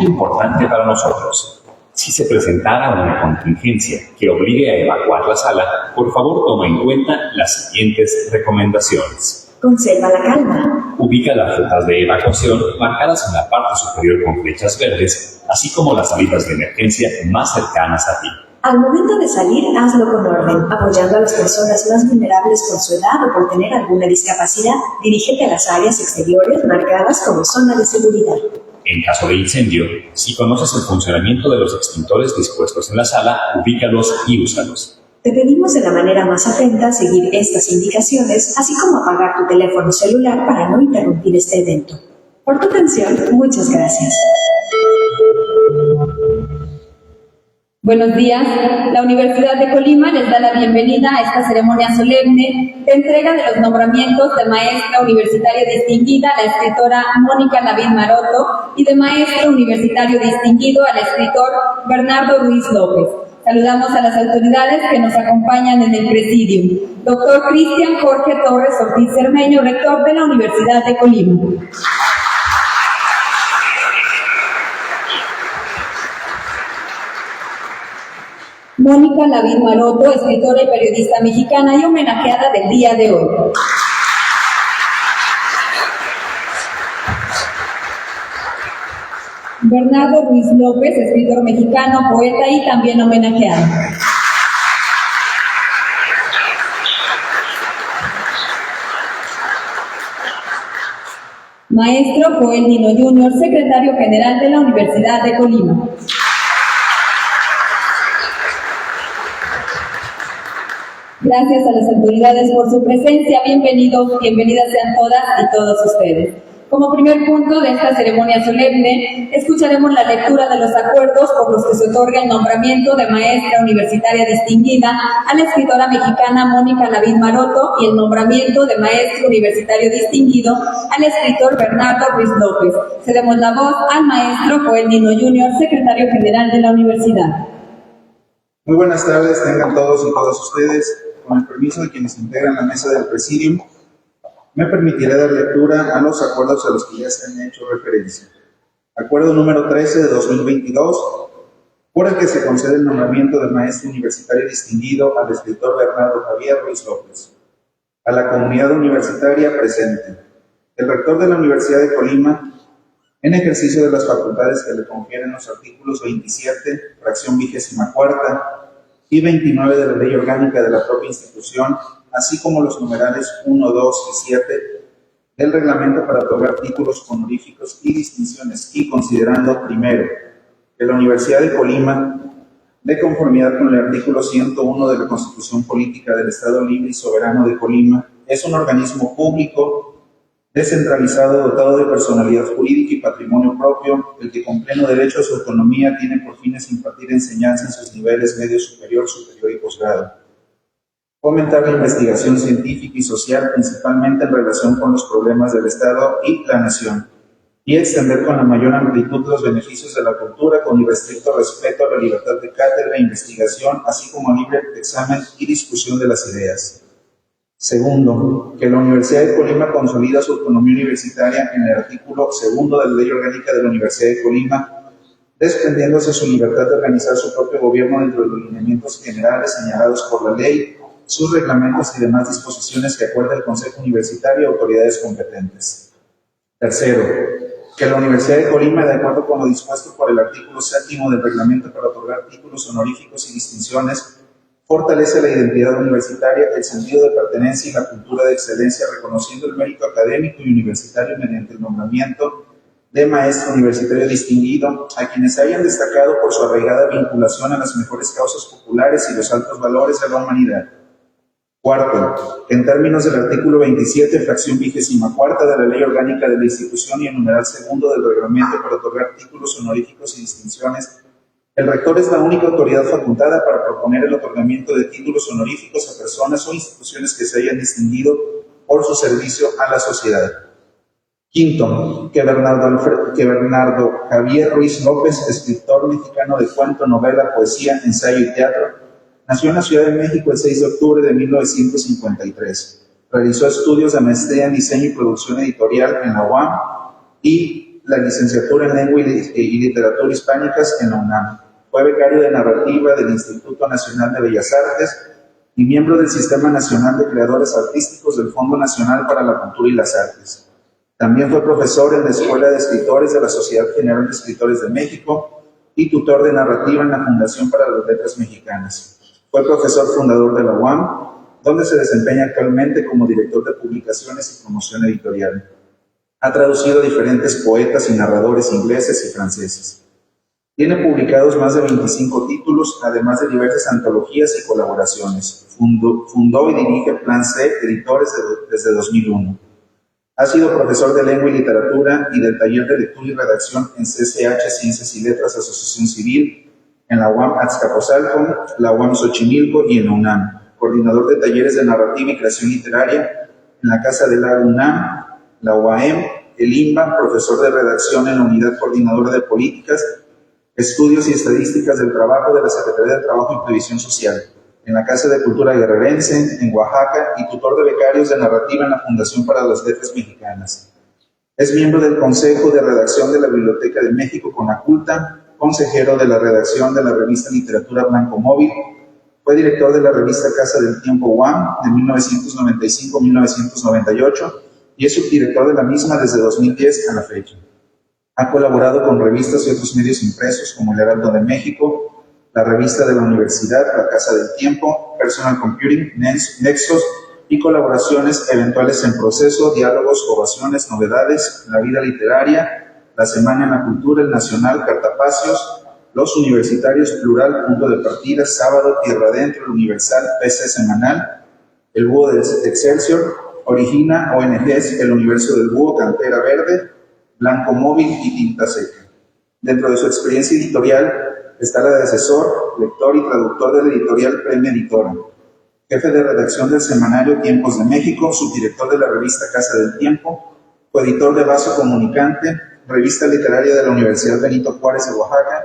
muy importante para nosotros. Si se presentara una contingencia que obligue a evacuar la sala, por favor toma en cuenta las siguientes recomendaciones. Conserva la calma. Ubica las rutas de evacuación marcadas en la parte superior con flechas verdes, así como las salidas de emergencia más cercanas a ti. Al momento de salir, hazlo con orden, apoyando a las personas más vulnerables por su edad o por tener alguna discapacidad. Dirígete a las áreas exteriores marcadas como zona de seguridad. En caso de incendio, si conoces el funcionamiento de los extintores dispuestos en la sala, ubícalos y úsalos. Te pedimos de la manera más atenta seguir estas indicaciones, así como apagar tu teléfono celular para no interrumpir este evento. Por tu atención, muchas gracias. Buenos días. La Universidad de Colima les da la bienvenida a esta ceremonia solemne de entrega de los nombramientos de maestra universitaria distinguida a la escritora Mónica Lavín Maroto y de maestro universitario distinguido al escritor Bernardo Ruiz López. Saludamos a las autoridades que nos acompañan en el presidium. Doctor Cristian Jorge Torres Ortiz Cermeño, rector de la Universidad de Colima. Mónica Lavín Maroto, escritora y periodista mexicana y homenajeada del día de hoy. Bernardo Ruiz López, escritor mexicano, poeta y también homenajeado. Maestro Joel Nino Jr., secretario general de la Universidad de Colima. Gracias a las autoridades por su presencia. Bienvenidos, bienvenidas sean todas y todos ustedes. Como primer punto de esta ceremonia solemne, escucharemos la lectura de los acuerdos por los que se otorga el nombramiento de maestra universitaria distinguida a la escritora mexicana Mónica Lavín Maroto y el nombramiento de maestro universitario distinguido al escritor Bernardo Ruiz López. Cedemos la voz al maestro Joel Nino Jr., secretario general de la universidad. Muy buenas tardes, tengan todos y todas ustedes. Con el permiso de quienes integran la mesa del presidium, me permitiré dar lectura a los acuerdos a los que ya se han hecho referencia. Acuerdo número 13 de 2022, por el que se concede el nombramiento de maestro universitario distinguido al escritor Bernardo Javier Ruiz López. A la comunidad universitaria presente, el rector de la Universidad de Colima, en ejercicio de las facultades que le confieren los artículos 27, fracción 24, y 29 de la Ley Orgánica de la propia institución, así como los numerales 1, 2 y 7 del Reglamento para otorgar títulos honoríficos y distinciones, y considerando, primero, que la Universidad de Colima, de conformidad con el artículo 101 de la Constitución Política del Estado Libre y Soberano de Colima, es un organismo público, descentralizado, dotado de personalidad jurídica y patrimonio propio, el que con pleno derecho a su autonomía tiene por fines impartir enseñanza en sus niveles medio superior, superior y posgrado. Fomentar la investigación científica y social, principalmente en relación con los problemas del Estado y la nación, y extender con la mayor amplitud los beneficios de la cultura con irrestricto respeto a la libertad de cátedra e investigación, así como a libre examen y discusión de las ideas. Segundo, que la Universidad de Colima consolida su autonomía universitaria en el artículo 2 de la Ley Orgánica de la Universidad de Colima, desprendiéndose su libertad de organizar su propio gobierno dentro de los lineamientos generales señalados por la ley, sus reglamentos y demás disposiciones que acuerde el Consejo Universitario y autoridades competentes. Tercero, que la Universidad de Colima, de acuerdo con lo dispuesto por el artículo 7 del Reglamento para otorgar títulos honoríficos y distinciones, fortalece la identidad universitaria, el sentido de pertenencia y la cultura de excelencia, reconociendo el mérito académico y universitario mediante el nombramiento de maestro universitario distinguido a quienes hayan destacado por su arraigada vinculación a las mejores causas populares y los altos valores de la humanidad. Cuarto, en términos del artículo 27, fracción 24 de la Ley Orgánica de la Institución y el numeral 2 del Reglamento para otorgar títulos honoríficos y distinciones, el rector es la única autoridad facultada para proponer el otorgamiento de títulos honoríficos a personas o instituciones que se hayan distinguido por su servicio a la sociedad. Quinto, que Bernardo Javier Ruiz López, escritor mexicano de cuento, novela, poesía, ensayo y teatro, nació en la Ciudad de México el 6 de octubre de 1953. Realizó estudios de maestría en diseño y producción editorial en la UAM y la licenciatura en Lengua y Literatura Hispánicas en la UNAM. Fue becario de narrativa del Instituto Nacional de Bellas Artes y miembro del Sistema Nacional de Creadores Artísticos del Fondo Nacional para la Cultura y las Artes. También fue profesor en la Escuela de Escritores de la Sociedad General de Escritores de México y tutor de narrativa en la Fundación para las Letras Mexicanas. Fue profesor fundador de la UAM, donde se desempeña actualmente como director de publicaciones y promoción editorial. Ha traducido a diferentes poetas y narradores ingleses y franceses. Tiene publicados más de 25 títulos, además de diversas antologías y colaboraciones. Fundó y dirige Plan C Editores desde 2001. Ha sido profesor de Lengua y Literatura y del Taller de Lectura y Redacción en CCH Ciencias y Letras Asociación Civil, en la UAM Azcapotzalco, la UAM Xochimilco y en la UNAM. Coordinador de talleres de narrativa y creación literaria en la Casa de la UNAM, la UAM, el IMBA, profesor de redacción en la Unidad Coordinadora de Políticas, Estudios y Estadísticas del Trabajo de la Secretaría de Trabajo y Previsión Social, en la Casa de Cultura Guerrerense, en Oaxaca, y tutor de becarios de narrativa en la Fundación para las Letras Mexicanas. Es miembro del Consejo de Redacción de la Biblioteca de México, Conaculta, consejero de la redacción de la revista Literatura Blanco Móvil. Fue director de la revista Casa del Tiempo UAM de 1995-1998 y es subdirector de la misma desde 2010 a la fecha. Ha colaborado con revistas y otros medios impresos como El Heraldo de México, la revista de la Universidad, La Casa del Tiempo, Personal Computing, Nexos y colaboraciones eventuales en Proceso, Diálogos, Ovaciones, Novedades, La Vida Literaria, La Semana en la Cultura, El Nacional, Cartapacios, Los Universitarios, Plural, Punto de Partida, Sábado, Tierra Adentro, El Universal, PC Semanal, El Búho de Excelsior, Origina, ONGs, El Universo del Búho, Cantera Verde, Blanco Móvil y Tinta Seca. Dentro de su experiencia editorial está la de asesor, lector y traductor de la editorial Premio Editora, jefe de redacción del semanario Tiempos de México, subdirector de la revista Casa del Tiempo, coeditor de Vaso Comunicante, revista literaria de la Universidad Benito Juárez de Oaxaca,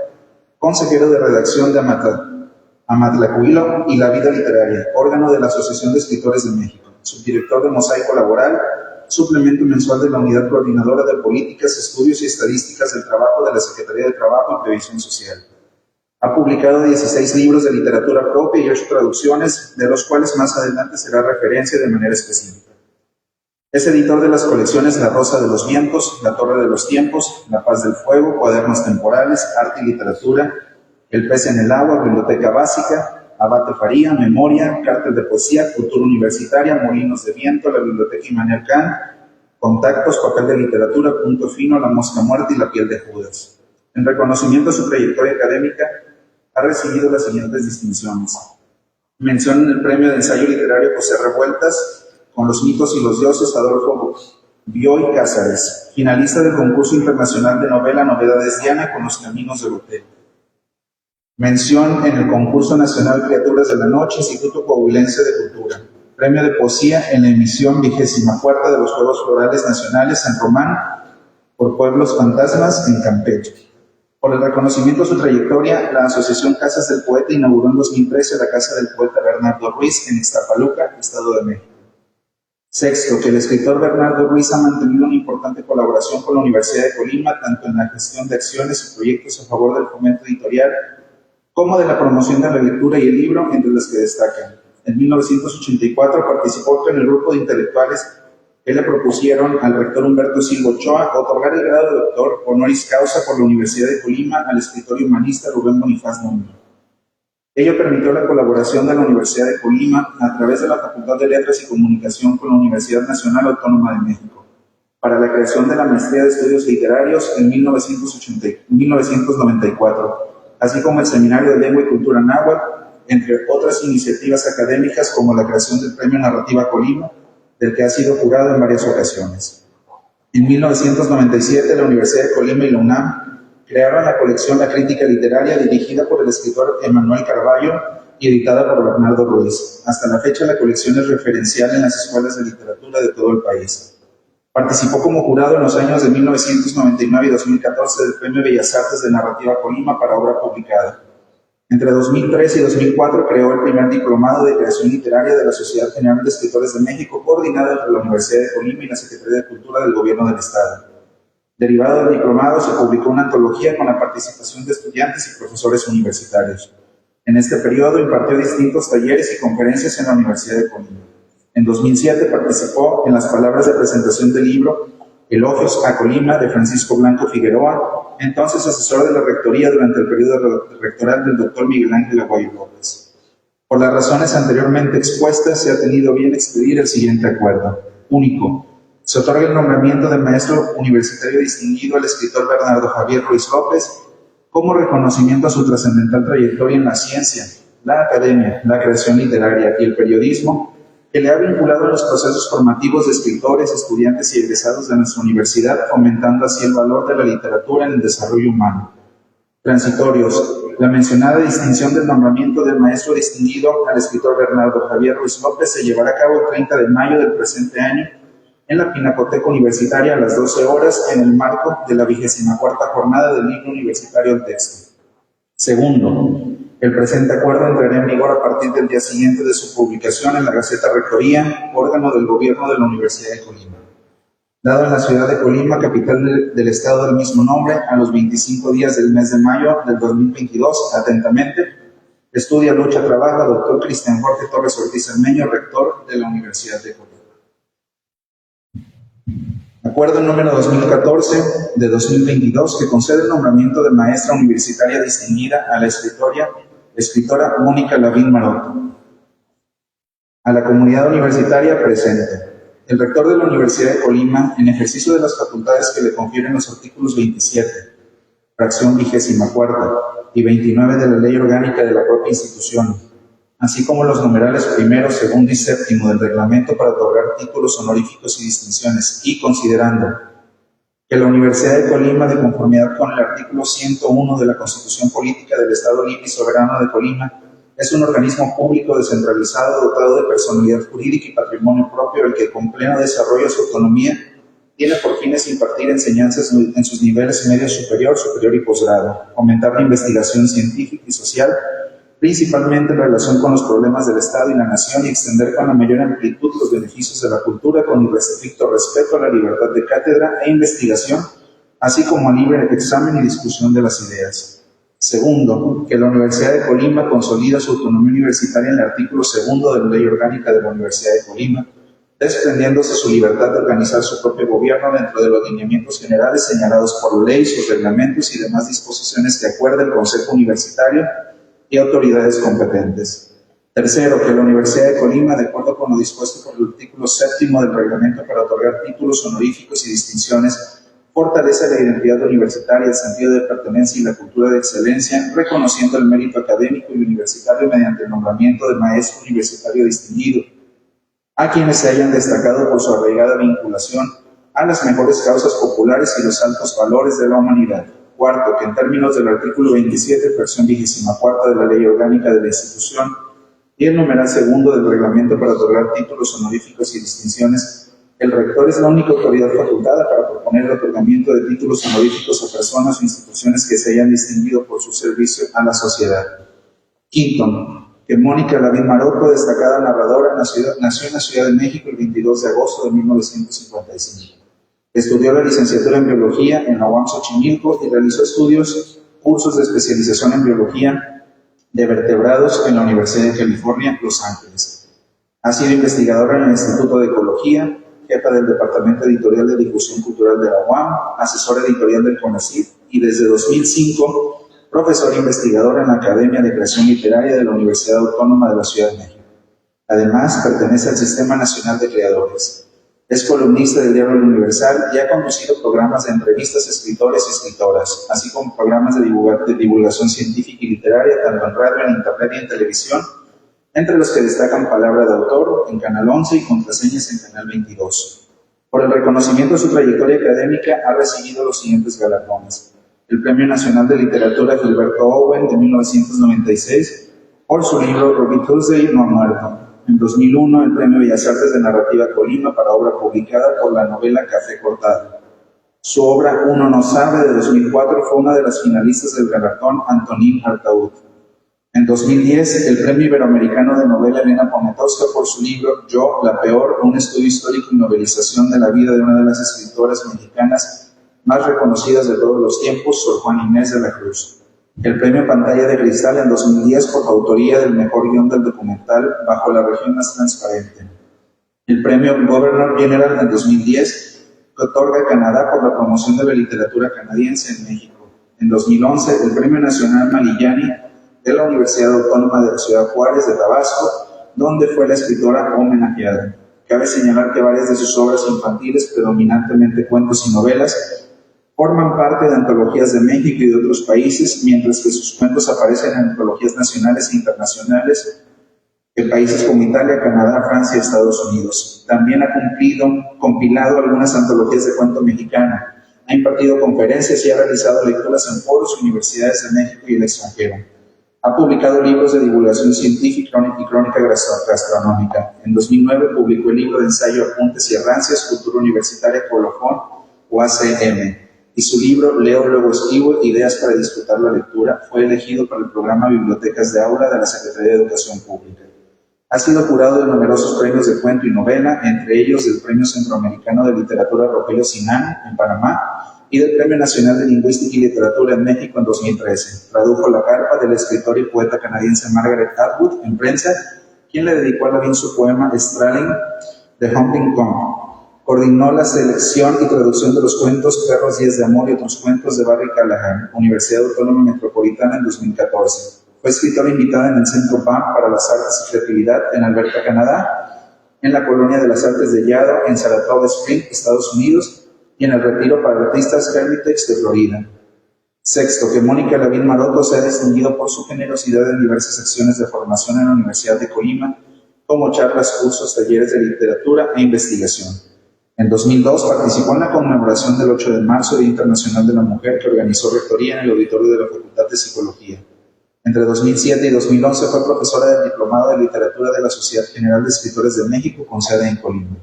consejero de redacción de Amatlacuilo y La Vida Literaria, órgano de la Asociación de Escritores de México, subdirector de Mosaico Laboral, suplemento mensual de la Unidad Coordinadora de Políticas, Estudios y Estadísticas del Trabajo de la Secretaría de Trabajo y Previsión Social. Ha publicado 16 libros de literatura propia y 8 traducciones, de los cuales más adelante será referencia de manera específica. Es editor de las colecciones La Rosa de los Vientos, La Torre de los Tiempos, La Paz del Fuego, Cuadernos Temporales, Arte y Literatura, El Pez en el Agua, Biblioteca Básica, Abate Faría, Memoria, Cártel de Poesía, Cultura Universitaria, Molinos de Viento, la Biblioteca Immanuel Kant, Contactos, Papel de Literatura, Punto Fino, La Mosca Muerta y La Piel de Judas. En reconocimiento a su trayectoria académica, ha recibido las siguientes distinciones. Mención en el Premio de Ensayo Literario José Revueltas, con Los Mitos y los Dioses, Adolfo Bioy Cázares. Finalista del Concurso Internacional de Novela Novedades Diana, con Los Caminos de Botel. Mención en el Concurso Nacional Criaturas de la Noche, Instituto Coahuilense de Cultura. Premio de Poesía en la emisión 24ª de los Juegos Florales Nacionales San Román por Pueblos Fantasmas en Campeche. Por el reconocimiento a su trayectoria, la Asociación Casas del Poeta inauguró en 2013 la Casa del Poeta Bernardo Ruiz en Ixtapaluca, Estado de México. Sexto, que el escritor Bernardo Ruiz ha mantenido una importante colaboración con la Universidad de Colima, tanto en la gestión de acciones y proyectos a favor del fomento editorial, como de la promoción de la lectura y el libro, entre las que destacan. En 1984 participó en el grupo de intelectuales que le propusieron al rector Humberto Silva Ochoa otorgar el grado de doctor honoris causa por la Universidad de Colima al escritor y humanista Rubén Bonifaz Núñez. Ello permitió la colaboración de la Universidad de Colima a través de la Facultad de Letras y Comunicación con la Universidad Nacional Autónoma de México para la creación de la Maestría de Estudios Literarios en 1994. Así como el Seminario de Lengua y Cultura Náhuatl, entre otras iniciativas académicas como la creación del Premio Narrativa Colima, del que ha sido jurado en varias ocasiones. En 1997, la Universidad de Colima y la UNAM crearon la colección La Crítica Literaria, dirigida por el escritor Emanuel Carballo y editada por Bernardo Ruiz. Hasta la fecha, la colección es referencial en las escuelas de literatura de todo el país. Participó como jurado en los años de 1999 y 2014 del Premio Bellas Artes de Narrativa Colima para obra publicada. Entre 2003 y 2004 creó el primer diplomado de creación literaria de la Sociedad General de Escritores de México, coordinada entre la Universidad de Colima y la Secretaría de Cultura del Gobierno del Estado. Derivado del diplomado, se publicó una antología con la participación de estudiantes y profesores universitarios. En este periodo impartió distintos talleres y conferencias en la Universidad de Colima. En 2007 participó en las palabras de presentación del libro Elogios a Colima de Francisco Blanco Figueroa, entonces asesor de la rectoría durante el periodo rectoral del doctor Miguel Ángel Aguayo López. Por las razones anteriormente expuestas, se ha tenido bien expedir el siguiente acuerdo. Único. Se otorga el nombramiento de maestro universitario distinguido al escritor Bernardo Javier Ruiz López como reconocimiento a su trascendental trayectoria en la ciencia, la academia, la creación literaria y el periodismo, que le ha vinculado a los procesos formativos de escritores, estudiantes y egresados de nuestra universidad, fomentando así el valor de la literatura en el desarrollo humano. Transitorios. La mencionada distinción del nombramiento del maestro distinguido al escritor Bernardo Javier Ruiz López se llevará a cabo el 30 de mayo del presente año en la Pinacoteca Universitaria a las 12 horas en el marco de la 24ª jornada del libro universitario al texto. Segundo, el presente acuerdo entrará en vigor a partir del día siguiente de su publicación en la Gaceta Rectoría, órgano del gobierno de la Universidad de Colima. Dado en la ciudad de Colima, capital del estado del mismo nombre, a los 25 días del mes de mayo del 2022, atentamente, estudia, lucha, trabaja, doctor Cristian Jorge Torres Ortiz Armeño, rector de la Universidad de Colima. Acuerdo número 2014 de 2022 que concede el nombramiento de maestra universitaria distinguida a la escritora Mónica Lavín Maroto. A la comunidad universitaria presente. El rector de la Universidad de Colima, en ejercicio de las facultades que le confieren los artículos 27, fracción 24 y 29 de la Ley Orgánica de la propia institución, así como los numerales primero, segundo y séptimo del reglamento para otorgar títulos honoríficos y distinciones, y considerando que la Universidad de Colima, de conformidad con el artículo 101 de la Constitución Política del Estado Libre y Soberano de Colima, es un organismo público descentralizado dotado de personalidad jurídica y patrimonio propio, el que con pleno desarrollo de su autonomía tiene por fines impartir enseñanzas en sus niveles medio superior, superior y posgrado, fomentar la investigación científica y social, principalmente en relación con los problemas del Estado y la Nación, y extender con la mayor amplitud los beneficios de la cultura con un estricto respeto a la libertad de cátedra e investigación, así como a libre examen y discusión de las ideas. Segundo, que la Universidad de Colima consolida su autonomía universitaria en el artículo 2 de la Ley Orgánica de la Universidad de Colima, desprendiéndose su libertad de organizar su propio gobierno dentro de los lineamientos generales señalados por ley, sus reglamentos y demás disposiciones que acuerde el Consejo Universitario y autoridades competentes. Tercero, que la Universidad de Colima, de acuerdo con lo dispuesto por el artículo 7 del reglamento para otorgar títulos honoríficos y distinciones, fortalece la identidad universitaria, el sentido de pertenencia y la cultura de excelencia, reconociendo el mérito académico y universitario mediante el nombramiento de maestro universitario distinguido a quienes se hayan destacado por su arraigada vinculación a las mejores causas populares y los altos valores de la humanidad. Cuarto, que en términos del artículo 27, fracción 24 de la Ley Orgánica de la institución y el numeral 2 del reglamento para otorgar títulos honoríficos y distinciones, el rector es la única autoridad facultada para proponer el otorgamiento de títulos honoríficos a personas o instituciones que se hayan distinguido por su servicio a la sociedad. Quinto, que Mónica Lavín Maroto, destacada narradora, nació en la Ciudad de México el 22 de agosto de 1955. Estudió la licenciatura en Biología en la UAM Xochimilco y realizó cursos de especialización en Biología de vertebrados en la Universidad de California, Los Ángeles. Ha sido investigadora en el Instituto de Ecología, jefa del Departamento Editorial de Difusión Cultural de la UAM, asesora editorial del CONACYT y desde 2005, profesora investigadora en la Academia de Creación Literaria de la Universidad Autónoma de la Ciudad de México. Además, pertenece al Sistema Nacional de Creadores. Es columnista del Diario Universal y ha conducido programas de entrevistas a escritores y escritoras, así como programas de divulgación científica y literaria, tanto en radio, en internet y en televisión, entre los que destacan Palabra de Autor en Canal 11 y Contraseñas en Canal 22. Por el reconocimiento de su trayectoria académica, ha recibido los siguientes galardones: el Premio Nacional de Literatura Gilberto Owen de 1996 por su libro Ruby Tuesday no ha muerto. En 2001, el Premio Bellas Artes de Narrativa Colima para obra publicada por la novela Café Cortado. Su obra Uno no sabe, de 2004, fue una de las finalistas del galardón Antonín Artaud. En 2010, el Premio Iberoamericano de Novela Elena Poniatowska por su libro Yo, la peor, un estudio histórico y novelización de la vida de una de las escritoras mexicanas más reconocidas de todos los tiempos, Sor Juana Inés de la Cruz. El premio Pantalla de Cristal en 2010 por la autoría del mejor guión del documental Bajo la región más transparente. El premio Governor General en 2010 que otorga Canadá por la promoción de la literatura canadiense en México. En 2011, el Premio Nacional Malillani de la Universidad Autónoma de la Ciudad Juárez de Tabasco, donde fue la escritora homenajeada. Cabe señalar que varias de sus obras infantiles, predominantemente cuentos y novelas, forman parte de antologías de México y de otros países, mientras que sus cuentos aparecen en antologías nacionales e internacionales en países como Italia, Canadá, Francia y Estados Unidos. También ha compilado algunas antologías de cuento mexicano, ha impartido conferencias y ha realizado lecturas en foros, universidades de México y el extranjero. Ha publicado libros de divulgación científica y crónica gastronómica. En 2009 publicó el libro de ensayo Apuntes y Errancias, Cultura Universitaria Colofón o ACM, y su libro Leo luego escribo, Ideas para disfrutar la lectura, fue elegido para el programa Bibliotecas de Aula de la Secretaría de Educación Pública. Ha sido jurado de numerosos premios de cuento y novela, entre ellos del Premio Centroamericano de Literatura Rogelio Sinán en Panamá y del Premio Nacional de Lingüística y Literatura en México en 2013. Tradujo La Carpa del escritor y poeta canadiense Margaret Atwood en prensa, quien le dedicó a Lavín su poema Strahling de Hunting Kong. Coordinó la selección y traducción de los cuentos Perros Días de Amor y otros cuentos de Barry Callahan, Universidad Autónoma Metropolitana en 2014. Fue escritora invitada en el Centro BAM para las Artes y Creatividad en Alberta, Canadá, en la Colonia de las Artes de Yaddo, en Saratoga Springs, Estados Unidos, y en el Retiro para Artistas Hermitage de Florida. Sexto, que Mónica Lavín Maroto se ha distinguido por su generosidad en diversas acciones de formación en la Universidad de Colima, como charlas, cursos, talleres de literatura e investigación. En 2002 participó en la conmemoración del 8 de marzo, Día Internacional de la Mujer, que organizó Rectoría en el auditorio de la Facultad de Psicología. Entre 2007 y 2011 fue profesora del Diplomado de Literatura de la Sociedad General de Escritores de México, con sede en Colima.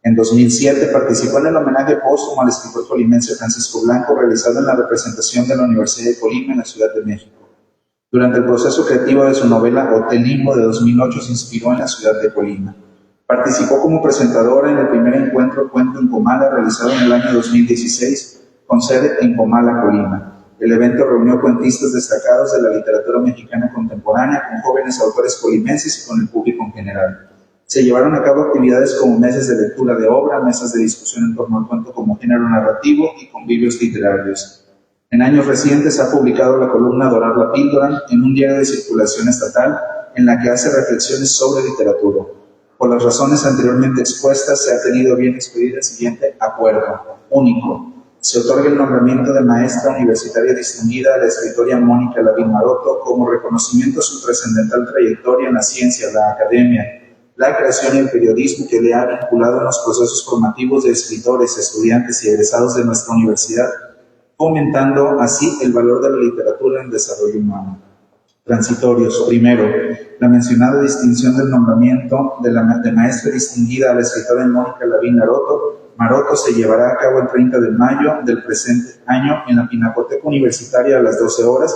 En 2007 participó en el homenaje póstumo al escritor colimense Francisco Blanco, realizado en la representación de la Universidad de Colima en la Ciudad de México. Durante el proceso creativo de su novela Hotel Limbo de 2008 se inspiró en la ciudad de Colima. Participó como presentadora en el primer encuentro Cuento en Comala, realizado en el año 2016, con sede en Comala, Colima. El evento reunió cuentistas destacados de la literatura mexicana contemporánea con jóvenes autores colimenses y con el público en general. Se llevaron a cabo actividades como mesas de lectura de obra, mesas de discusión en torno al cuento como género narrativo y convivios literarios. En años recientes ha publicado la columna Dorar la Píldora en un diario de circulación estatal en la que hace reflexiones sobre literatura. Por las razones anteriormente expuestas, se ha tenido bien expedir el siguiente acuerdo único. Se otorga el nombramiento de maestra universitaria distinguida a la escritora Mónica Lavín Maroto como reconocimiento a su trascendental trayectoria en la ciencia, la academia, la creación y el periodismo que le ha vinculado en los procesos formativos de escritores, estudiantes y egresados de nuestra universidad, fomentando así el valor de la literatura en el desarrollo humano. Transitorios. Primero, la mencionada distinción del nombramiento de maestra distinguida a la escritora Mónica Lavín Maroto se llevará a cabo el 30 de mayo del presente año en la Pinacoteca Universitaria a las 12 horas,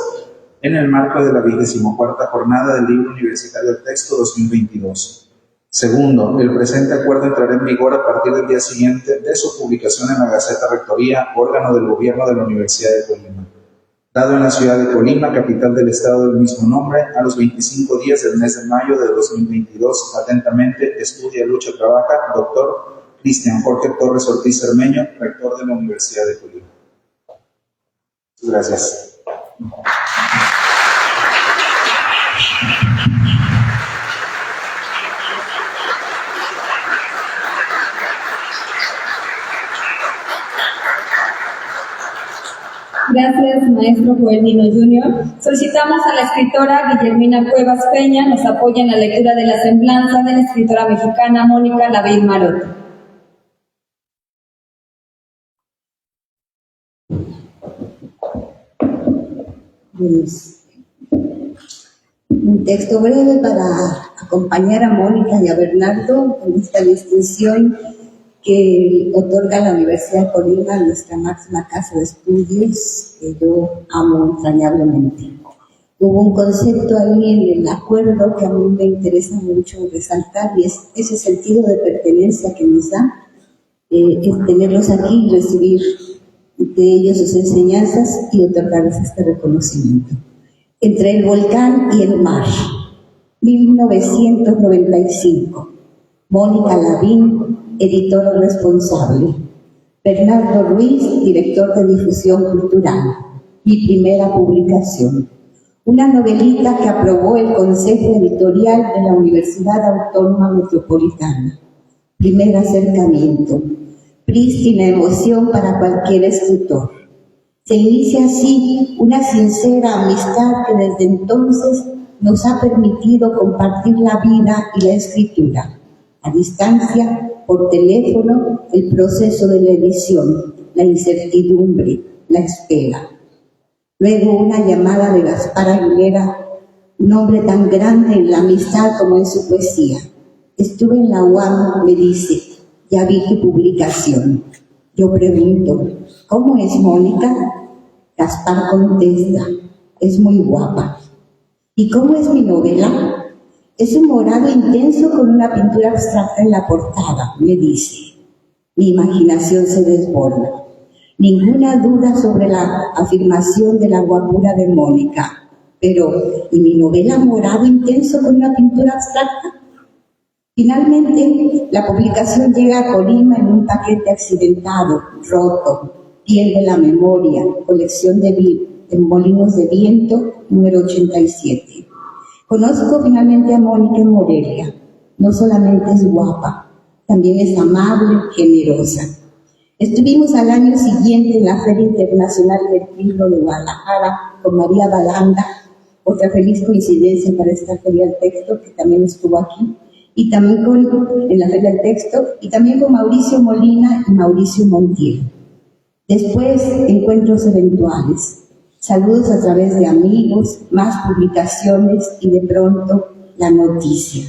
en el marco de la 24ª jornada del Libro Universitario del Texto 2022. Segundo, el presente acuerdo entrará en vigor a partir del día siguiente de su publicación en la Gaceta Rectoría, órgano del gobierno de la Universidad de Colima. Dado en la ciudad de Colima, capital del estado del mismo nombre, a los 25 días del mes de mayo de 2022, atentamente, estudia, lucha, trabaja, doctor Cristian Jorge Torres Ortiz Cermeño, rector de la Universidad de Colima. Muchas gracias. Gracias, maestro Joel Nino Jr. Solicitamos a la escritora Guillermina Cuevas Peña nos apoye en la lectura de la semblanza de la escritora mexicana Mónica Lavín Maroto. Un texto breve para acompañar a Mónica y a Bernardo en esta distinción que otorga la Universidad de Colima, nuestra máxima casa de estudios, que yo amo entrañablemente. Hubo un concepto ahí en el acuerdo que a mí me interesa mucho resaltar, y es ese sentido de pertenencia que nos da el tenerlos aquí y recibir de ellos sus enseñanzas y otorgarles este reconocimiento. Entre el volcán y el mar, 1995. Mónica Lavín, editora responsable. Bernardo Ruiz, director de difusión cultural. Mi primera publicación. Una novelita que aprobó el Consejo Editorial de la Universidad Autónoma Metropolitana. Primer acercamiento. Prístina emoción para cualquier escritor. Se inicia así una sincera amistad que desde entonces nos ha permitido compartir la vida y la escritura. A distancia, por teléfono, el proceso de la edición, la incertidumbre, la espera. Luego una llamada de Gaspar Aguilera, un hombre tan grande en la amistad como en su poesía. Estuve en la UAM, me dice, ya vi tu publicación. Yo pregunto, ¿cómo es Mónica? Gaspar contesta, es muy guapa. ¿Y cómo es mi novela? Es un morado intenso con una pintura abstracta en la portada, me dice. Mi imaginación se desborda. Ninguna duda sobre la afirmación de la guapura de Mónica. Pero, ¿y mi novela morado intenso con una pintura abstracta? Finalmente, la publicación llega a Colima en un paquete accidentado, roto, Piel de la Memoria, colección de Molinos de Viento, número 87. Conozco finalmente a Mónica en Morelia. No solamente es guapa, también es amable, generosa. Estuvimos al año siguiente en la Feria Internacional del Libro de Guadalajara con María Balanda, otra feliz coincidencia para esta Feria del Texto, que también estuvo aquí, y también en la Feria del Texto, y también con Mauricio Molina y Mauricio Montiel. Después, encuentros eventuales, saludos a través de amigos, más publicaciones y de pronto la noticia.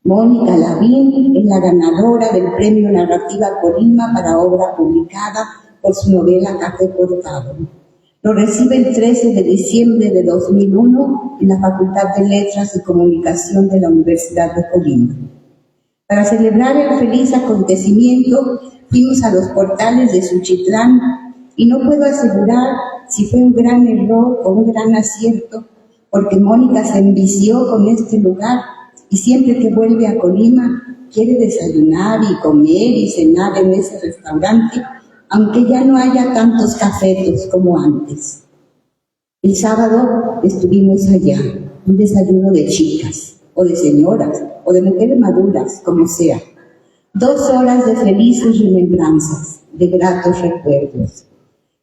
Mónica Lavín es la ganadora del Premio Narrativa Colima para obra publicada por su novela Café Cortado. Lo recibe el 13 de diciembre de 2001 en la Facultad de Letras y Comunicación de la Universidad de Colima. Para celebrar el feliz acontecimiento, fuimos a los portales de Suchitlán y no puedo asegurar si fue un gran error o un gran acierto, porque Mónica se envició con este lugar y siempre que vuelve a Colima quiere desayunar y comer y cenar en ese restaurante, aunque ya no haya tantos cafetos como antes. El sábado estuvimos allá, un desayuno de chicas, o de señoras, o de mujeres maduras, como sea. 2 horas de felices remembranzas, de gratos recuerdos.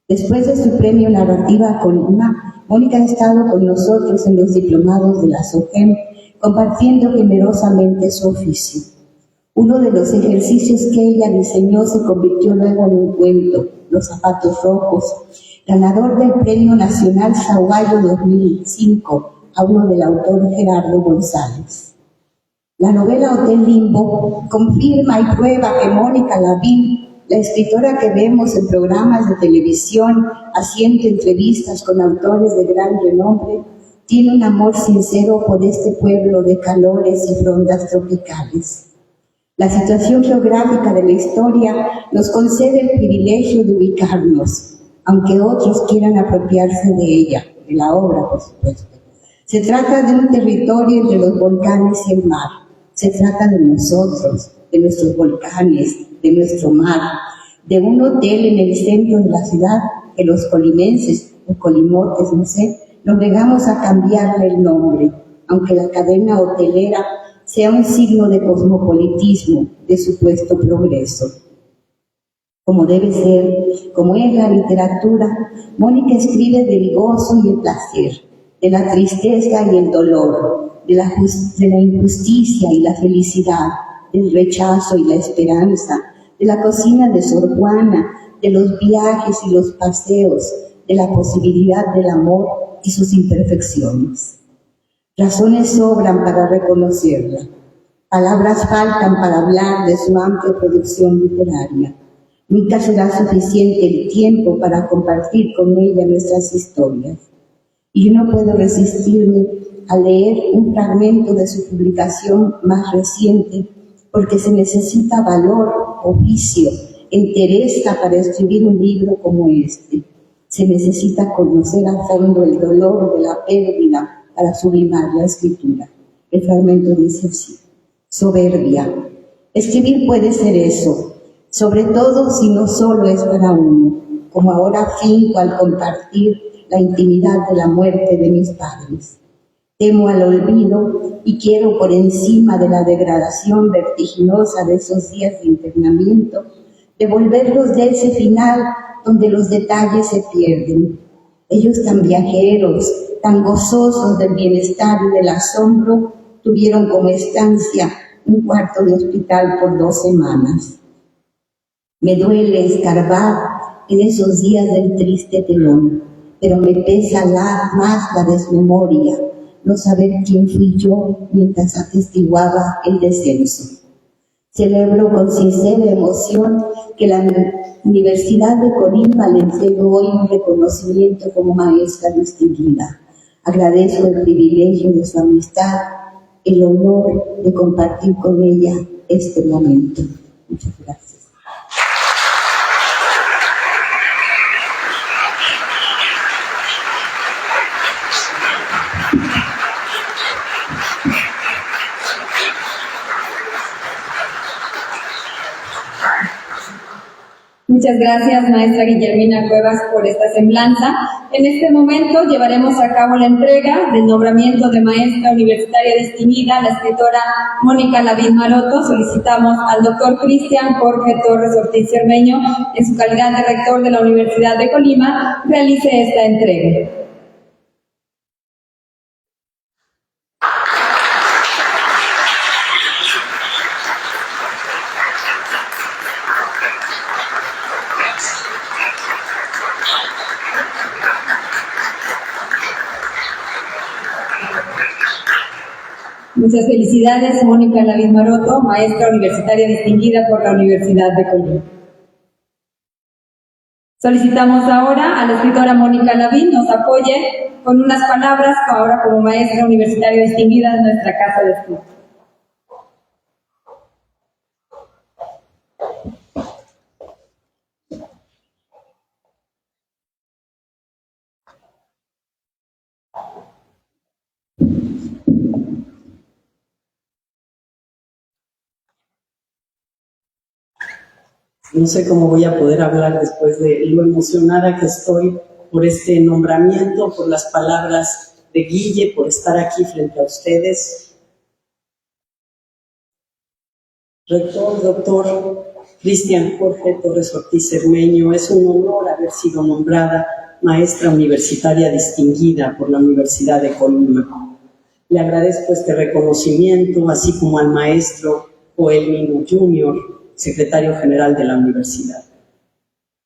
Después de su premio Narrativa Colima, Mónica ha estado con nosotros en los diplomados de la SOGEM, compartiendo generosamente su oficio. Uno de los ejercicios que ella diseñó se convirtió luego en un cuento, Los zapatos rojos, ganador del Premio Nacional Sahuayo 2005, hablo del autor Gerardo González. La novela Hotel Limbo confirma y prueba que Mónica Lavín, la escritora que vemos en programas de televisión haciendo entrevistas con autores de gran renombre, tiene un amor sincero por este pueblo de calores y frondas tropicales. La situación geográfica de la historia nos concede el privilegio de ubicarnos, aunque otros quieran apropiarse de ella, de la obra, por supuesto. Se trata de un territorio entre los volcanes y el mar. Se trata de nosotros, de nuestros volcanes, de nuestro mar, de un hotel en el centro de la ciudad que los colimenses o colimotes, no sé, nos negamos a cambiarle el nombre, aunque la cadena hotelera sea un signo de cosmopolitismo, de supuesto progreso. Como debe ser, como es la literatura, Mónica escribe del gozo y el placer, de la tristeza y el dolor, de la injusticia y la felicidad, del rechazo y la esperanza, de la cocina de Sor Juana, de los viajes y los paseos, de la posibilidad del amor y sus imperfecciones. Razones sobran para reconocerla. Palabras faltan para hablar de su amplia producción literaria. Nunca será suficiente el tiempo para compartir con ella nuestras historias. Y yo no puedo resistirme a leer un fragmento de su publicación más reciente, porque se necesita valor, oficio entereza para escribir un libro como este. Se necesita conocer a fondo el dolor de la pérdida para sublimar la escritura. El fragmento dice así: soberbia. Escribir puede ser eso, sobre todo si no solo es para uno, como ahora finco al compartir la intimidad de la muerte de mis padres. Temo al olvido y quiero, por encima de la degradación vertiginosa de esos días de internamiento, devolverlos de ese final donde los detalles se pierden. Ellos tan viajeros, tan gozosos del bienestar y del asombro, tuvieron como estancia un cuarto de hospital por 2 semanas. Me duele escarbar en esos días del triste telón, pero me pesa más la desmemoria, no saber quién fui yo mientras atestiguaba el descenso. Celebro con sincera emoción que la Universidad de Colima le entregó hoy un reconocimiento como maestra distinguida. Agradezco el privilegio de su amistad, el honor de compartir con ella este momento. Muchas gracias. Muchas gracias, maestra Guillermina Cuevas, por esta semblanza. En este momento llevaremos a cabo la entrega del nombramiento de maestra universitaria distinguida a la escritora Mónica Lavín Maroto. Solicitamos al doctor Cristian Jorge Torres Ortiz Cermeño, en su calidad de rector de la Universidad de Colima, realice esta entrega. Muchas felicidades, Mónica Lavín Maroto, maestra universitaria distinguida por la Universidad de Colima. Solicitamos ahora a la escritora Mónica Lavín nos apoye con unas palabras ahora como maestra universitaria distinguida de nuestra casa de estudios. No sé cómo voy a poder hablar después de lo emocionada que estoy por este nombramiento, por las palabras de Guille, por estar aquí frente a ustedes. Rector, doctor Cristian Jorge Torres Ortiz Cermeño, es un honor haber sido nombrada maestra universitaria distinguida por la Universidad de Colima. Le agradezco este reconocimiento, así como al maestro Joel Mino Jr., secretario general de la universidad.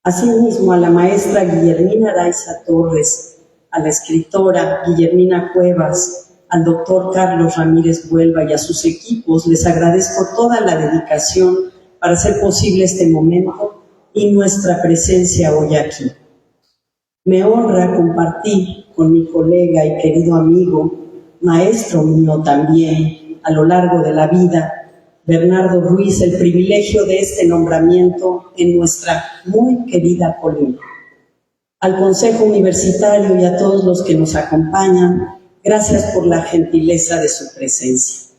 Asimismo, a la maestra Guillermina Araiza Torres, a la escritora Guillermina Cuevas, al doctor Carlos Ramírez Huelva y a sus equipos, les agradezco toda la dedicación para hacer posible este momento y nuestra presencia hoy aquí. Me honra compartir con mi colega y querido amigo, maestro mío también, a lo largo de la vida, Bernardo Ruiz, el privilegio de este nombramiento en nuestra muy querida Colima. Al Consejo Universitario y a todos los que nos acompañan, gracias por la gentileza de su presencia.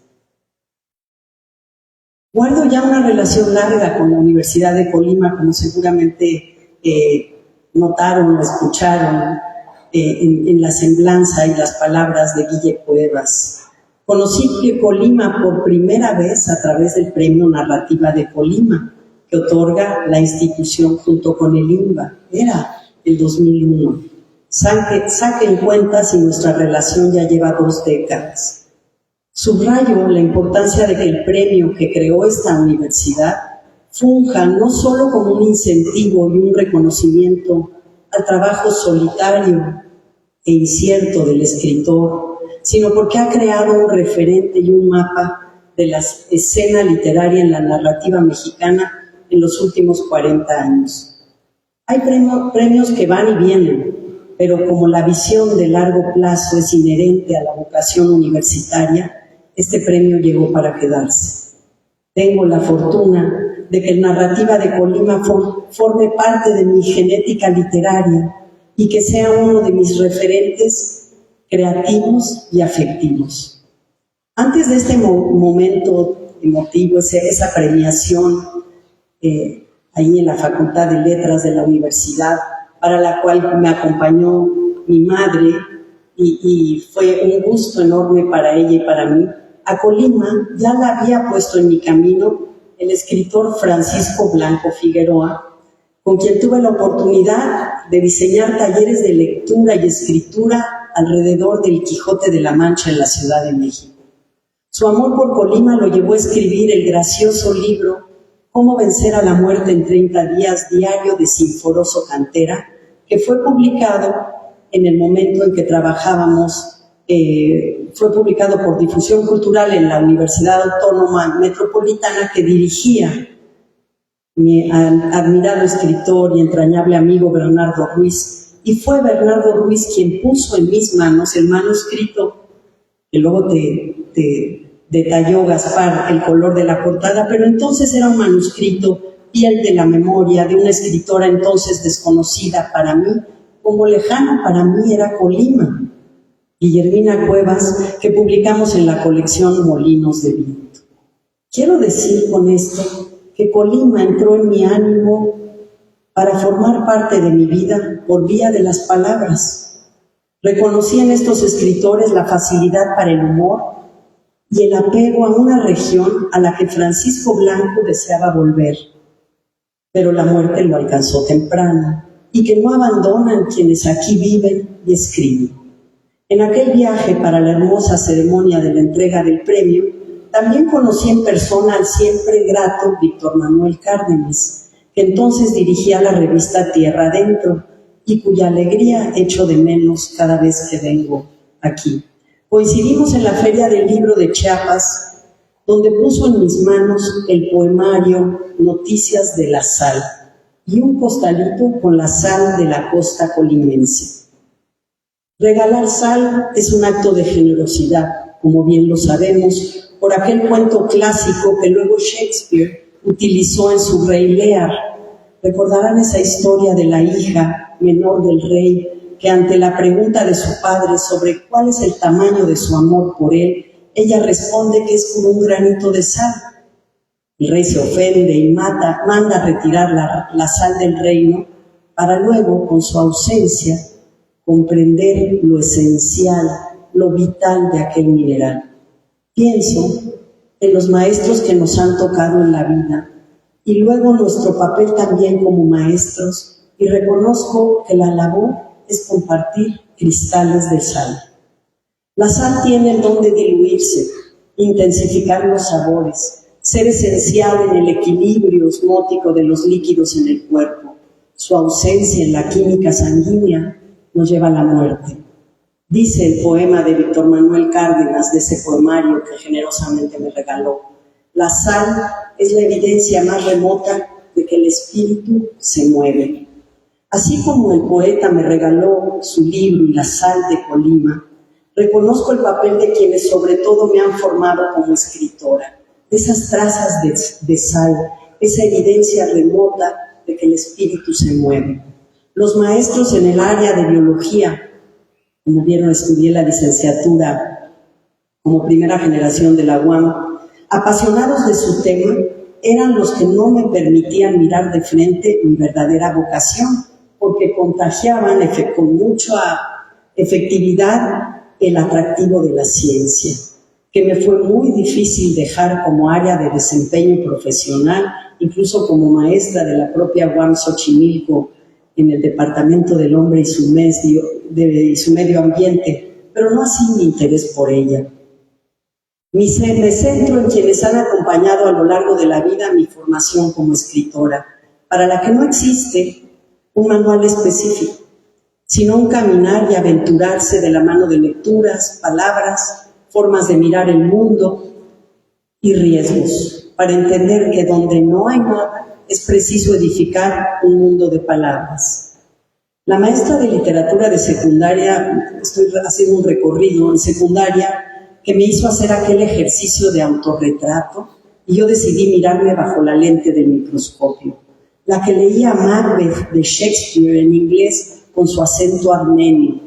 Guardo ya una relación larga con la Universidad de Colima, como seguramente notaron o escucharon en la semblanza y las palabras de Guille Cuevas. Conocí Colima por primera vez a través del Premio Narrativa de Colima, que otorga la institución junto con el INBA. Era el 2001. Saquen cuenta si nuestra relación ya lleva 2 décadas. Subrayo la importancia de que el premio que creó esta universidad funja no solo como un incentivo y un reconocimiento al trabajo solitario e incierto del escritor, sino porque ha creado un referente y un mapa de la escena literaria en la narrativa mexicana en los últimos 40 años. Hay premios que van y vienen, pero como la visión de largo plazo es inherente a la vocación universitaria, este premio llegó para quedarse. Tengo la fortuna de que la narrativa de Colima forme parte de mi genética literaria y que sea uno de mis referentes creativos y afectivos. Antes de este momento emotivo, esa premiación ahí en la Facultad de Letras de la universidad, para la cual me acompañó mi madre, y fue un gusto enorme para ella y para mí, a Colima ya la había puesto en mi camino el escritor Francisco Blanco Figueroa, con quien tuve la oportunidad de diseñar talleres de lectura y escritura alrededor del Quijote de la Mancha en la Ciudad de México. Su amor por Colima lo llevó a escribir el gracioso libro Cómo vencer a la muerte en 30 días, diario de Sinforoso Cantera, que fue publicado en el momento en que trabajábamos. Fue publicado por Difusión Cultural en la Universidad Autónoma Metropolitana, que dirigía mi admirado escritor y entrañable amigo Bernardo Ruiz, y fue Bernardo Ruiz quien puso en mis manos el manuscrito, que luego te detalló Gaspar el color de la portada, pero entonces era un manuscrito, piel de la memoria, de una escritora entonces desconocida para mí, como lejano para mí era Colima, Guillermina Cuevas, que publicamos en la colección Molinos de Viento. Quiero decir con esto que Colima entró en mi ánimo para formar parte de mi vida por vía de las palabras. Reconocí en estos escritores la facilidad para el humor y el apego a una región a la que Francisco Blanco deseaba volver, pero la muerte lo alcanzó temprano y que no abandonan quienes aquí viven y escriben. En aquel viaje para la hermosa ceremonia de la entrega del premio, también conocí en persona al siempre grato Víctor Manuel Cárdenas, que entonces dirigía la revista Tierra Adentro y cuya alegría echo de menos cada vez que vengo aquí. Coincidimos en la Feria del Libro de Chiapas, donde puso en mis manos el poemario Noticias de la Sal y un costalito con la sal de la costa colimense. Regalar sal es un acto de generosidad, como bien lo sabemos, por aquel cuento clásico que luego Shakespeare utilizó en su Rey Lear. Recordarán esa historia de la hija menor del rey, que ante la pregunta de su padre sobre cuál es el tamaño de su amor por él, ella responde que es como un granito de sal. El rey se ofende y manda a retirar la sal del reino, para luego, con su ausencia, comprender lo esencial, lo vital de aquel mineral. Pienso en los maestros que nos han tocado en la vida y luego nuestro papel también como maestros, y reconozco que la labor es compartir cristales de sal. La sal tiene el don de diluirse, intensificar los sabores, ser esencial en el equilibrio osmótico de los líquidos en el cuerpo. Su ausencia en la química sanguínea nos lleva a la muerte. Dice el poema de Víctor Manuel Cárdenas, de ese poemario que generosamente me regaló: la sal es la evidencia más remota de que el espíritu se mueve. Así como el poeta me regaló su libro y la sal de Colima, reconozco el papel de quienes sobre todo me han formado como escritora, de esas trazas de sal, esa evidencia remota de que el espíritu se mueve. Los maestros en el área de biología, como vieron, estudié la licenciatura como primera generación de la UAM, apasionados de su tema, eran los que no me permitían mirar de frente mi verdadera vocación, porque contagiaban con mucha efectividad el atractivo de la ciencia, que me fue muy difícil dejar como área de desempeño profesional, incluso como maestra de la propia UAM Xochimilco, en el Departamento del Hombre y su Medio Ambiente, pero no así mi interés por ella. Me centro en quienes han acompañado a lo largo de la vida mi formación como escritora, para la que no existe un manual específico, sino un caminar y aventurarse de la mano de lecturas, palabras, formas de mirar el mundo y riesgos, para entender que donde no hay nada, es preciso edificar un mundo de palabras. La maestra de literatura de secundaria, estoy haciendo un recorrido en secundaria, que me hizo hacer aquel ejercicio de autorretrato, y yo decidí mirarme bajo la lente del microscopio, la que leía Macbeth de Shakespeare en inglés con su acento armenio,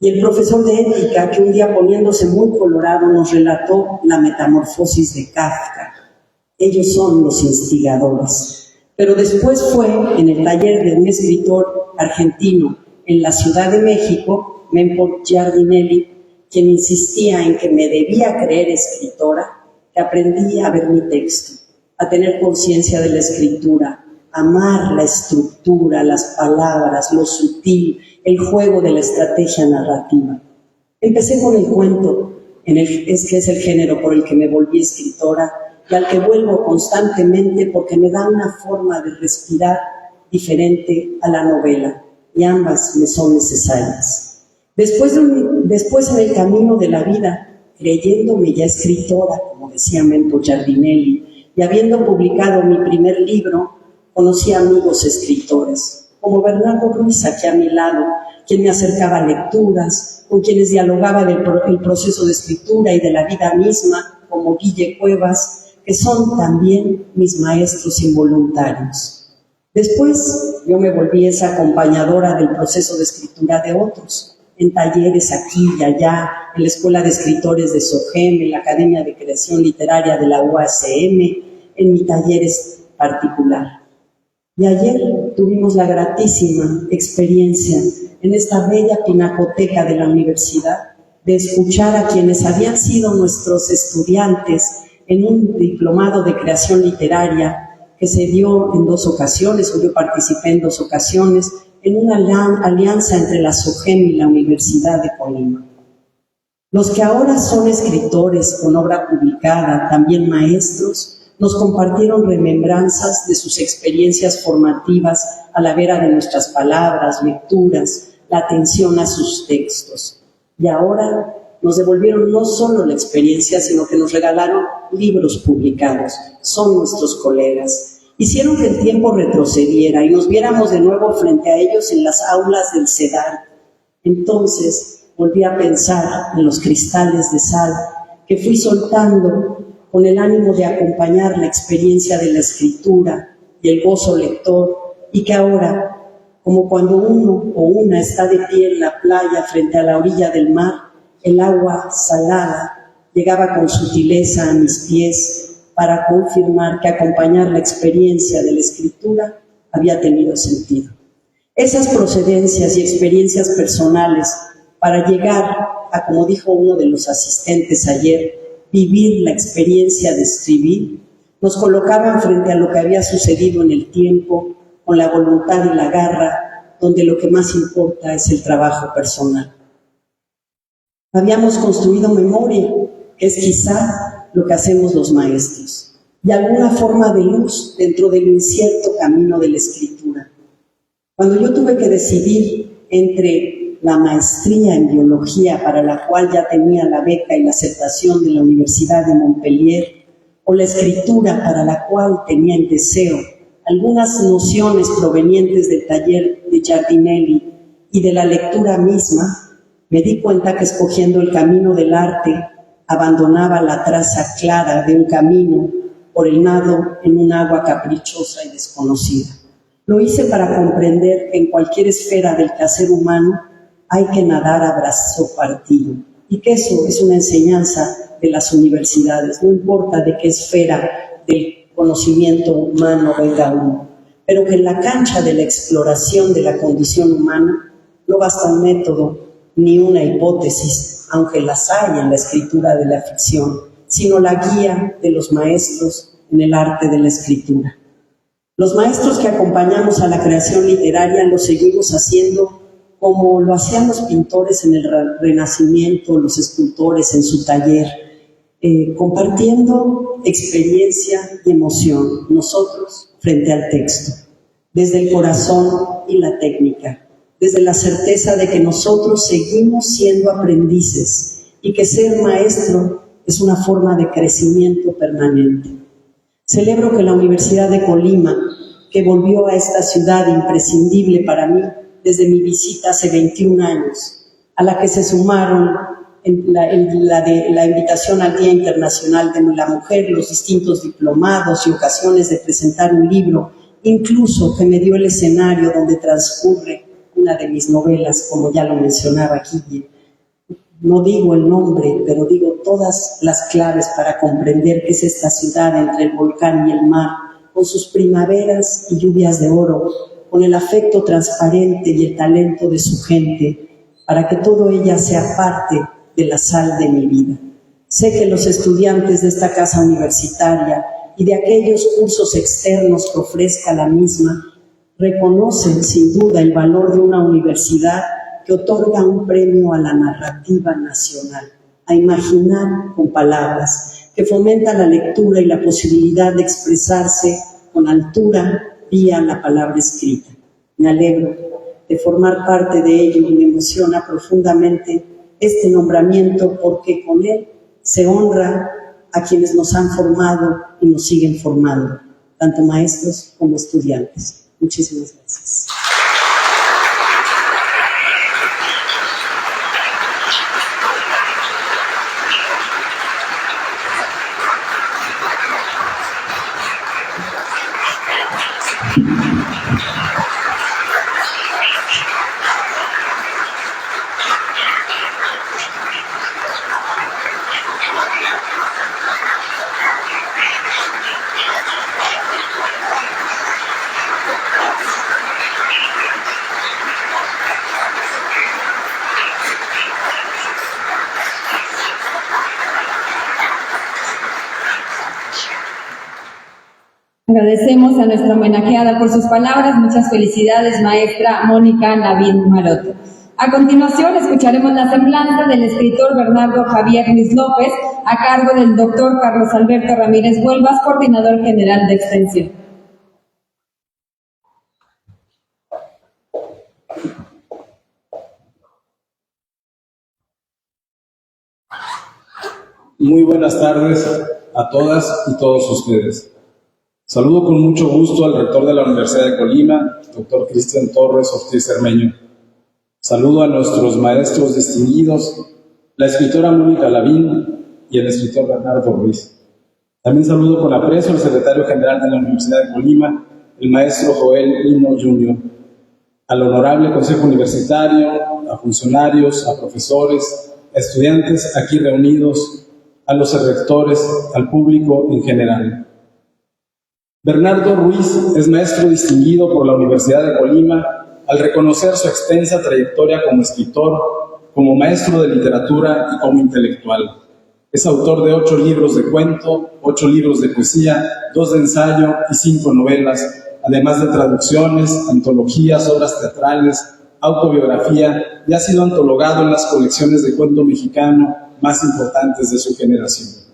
y el profesor de ética que un día poniéndose muy colorado nos relató la metamorfosis de Kafka. Ellos son los instigadores. Pero después fue en el taller de un escritor argentino en la Ciudad de México, Mempo Giardinelli, quien insistía en que me debía creer escritora, que aprendí a ver mi texto, a tener conciencia de la escritura, amar la estructura, las palabras, lo sutil, el juego de la estrategia narrativa. Empecé con el cuento, que es el género por el que me volví escritora y al que vuelvo constantemente porque me da una forma de respirar diferente a la novela, y ambas me son necesarias. Después en el camino de la vida, creyéndome ya escritora, como decía Mempo Giardinelli, y habiendo publicado mi primer libro, conocí amigos escritores, como Bernardo Ruiz, aquí a mi lado, quien me acercaba a lecturas, con quienes dialogaba del proceso de escritura y de la vida misma, como Guille Cuevas, que son también mis maestros involuntarios. Después yo me volví esa acompañadora del proceso de escritura de otros, en talleres aquí y allá, en la Escuela de Escritores de SOGEM, en la Academia de Creación Literaria de la UASM, en mi taller particular. Y ayer tuvimos la gratísima experiencia en esta bella pinacoteca de la universidad de escuchar a quienes habían sido nuestros estudiantes en un diplomado de creación literaria que se dio en 2 ocasiones, o yo participé en 2 ocasiones, en una alianza entre la SOGEM y la Universidad de Colima. Los que ahora son escritores con obra publicada, también maestros, nos compartieron remembranzas de sus experiencias formativas a la vera de nuestras palabras, lecturas, la atención a sus textos. Y ahora nos devolvieron no solo la experiencia, sino que nos regalaron libros publicados. Son nuestros colegas. Hicieron que el tiempo retrocediera y nos viéramos de nuevo frente a ellos en las aulas del CEDAR. Entonces volví a pensar en los cristales de sal que fui soltando con el ánimo de acompañar la experiencia de la escritura y el gozo lector, y que ahora, como cuando uno o una está de pie en la playa frente a la orilla del mar, el agua salada llegaba con sutileza a mis pies para confirmar que acompañar la experiencia de la escritura había tenido sentido. Esas procedencias y experiencias personales para llegar a, como dijo uno de los asistentes ayer, vivir la experiencia de escribir, nos colocaban frente a lo que había sucedido en el tiempo, con la voluntad y la garra, donde lo que más importa es el trabajo personal. Habíamos construido memoria, que es quizá lo que hacemos los maestros, y alguna forma de luz dentro del incierto camino de la escritura. Cuando yo tuve que decidir entre la maestría en biología, para la cual ya tenía la beca y la aceptación de la Universidad de Montpellier, o la escritura, para la cual tenía el deseo, algunas nociones provenientes del taller de Giardinelli y de la lectura misma, me di cuenta que escogiendo el camino del arte, abandonaba la traza clara de un camino por el nado en un agua caprichosa y desconocida. Lo hice para comprender que en cualquier esfera del quehacer humano hay que nadar a brazo partido, y que eso es una enseñanza de las universidades, no importa de qué esfera del conocimiento humano venga uno, pero que en la cancha de la exploración de la condición humana no basta un método ni una hipótesis, aunque las hay en la escritura de la ficción, sino la guía de los maestros en el arte de la escritura. Los maestros que acompañamos a la creación literaria lo seguimos haciendo como lo hacían los pintores en el Renacimiento, los escultores en su taller, compartiendo experiencia y emoción, nosotros frente al texto, desde el corazón y la técnica, desde la certeza de que nosotros seguimos siendo aprendices y que ser maestro es una forma de crecimiento permanente. Celebro que la Universidad de Colima, que volvió a esta ciudad imprescindible para mí desde mi visita hace 21 años, a la que se sumaron en la invitación al Día Internacional de la Mujer, los distintos diplomados y ocasiones de presentar un libro, incluso que me dio el escenario donde transcurre una de mis novelas, como ya lo mencionaba Guille. No digo el nombre, pero digo todas las claves para comprender qué es esta ciudad entre el volcán y el mar, con sus primaveras y lluvias de oro, con el afecto transparente y el talento de su gente, para que todo ella sea parte de la sal de mi vida. Sé que los estudiantes de esta casa universitaria y de aquellos cursos externos que ofrezca la misma reconocen sin duda el valor de una universidad que otorga un premio a la narrativa nacional, a imaginar con palabras, que fomenta la lectura y la posibilidad de expresarse con altura vía la palabra escrita. Me alegro de formar parte de ello y me emociona profundamente este nombramiento porque con él se honra a quienes nos han formado y nos siguen formando, tanto maestros como estudiantes. Muchísimas gracias. Agradecemos a nuestra homenajeada por sus palabras. Muchas felicidades, maestra Mónica Lavín Maroto. A continuación, escucharemos la semblanza del escritor Bernardo Javier Ruiz López, a cargo del doctor Carlos Alberto Ramírez Huelvas, coordinador general de Extensión. Muy buenas tardes a todas y todos ustedes. Saludo con mucho gusto al rector de la Universidad de Colima, doctor Cristian Torres Ortiz Cermeño. Saludo a nuestros maestros distinguidos, la escritora Mónica Lavín y el escritor Bernardo Ruiz. También saludo con aprecio al secretario general de la Universidad de Colima, el maestro Joel Lino Jr., al honorable Consejo Universitario, a funcionarios, a profesores, a estudiantes aquí reunidos, a los rectores, al público en general. Bernardo Ruiz es maestro distinguido por la Universidad de Colima al reconocer su extensa trayectoria como escritor, como maestro de literatura y como intelectual. Es autor de 8 libros de cuento, 8 libros de poesía, 2 de ensayo y 5 novelas, además de traducciones, antologías, obras teatrales, autobiografía, y ha sido antologado en las colecciones de cuento mexicano más importantes de su generación.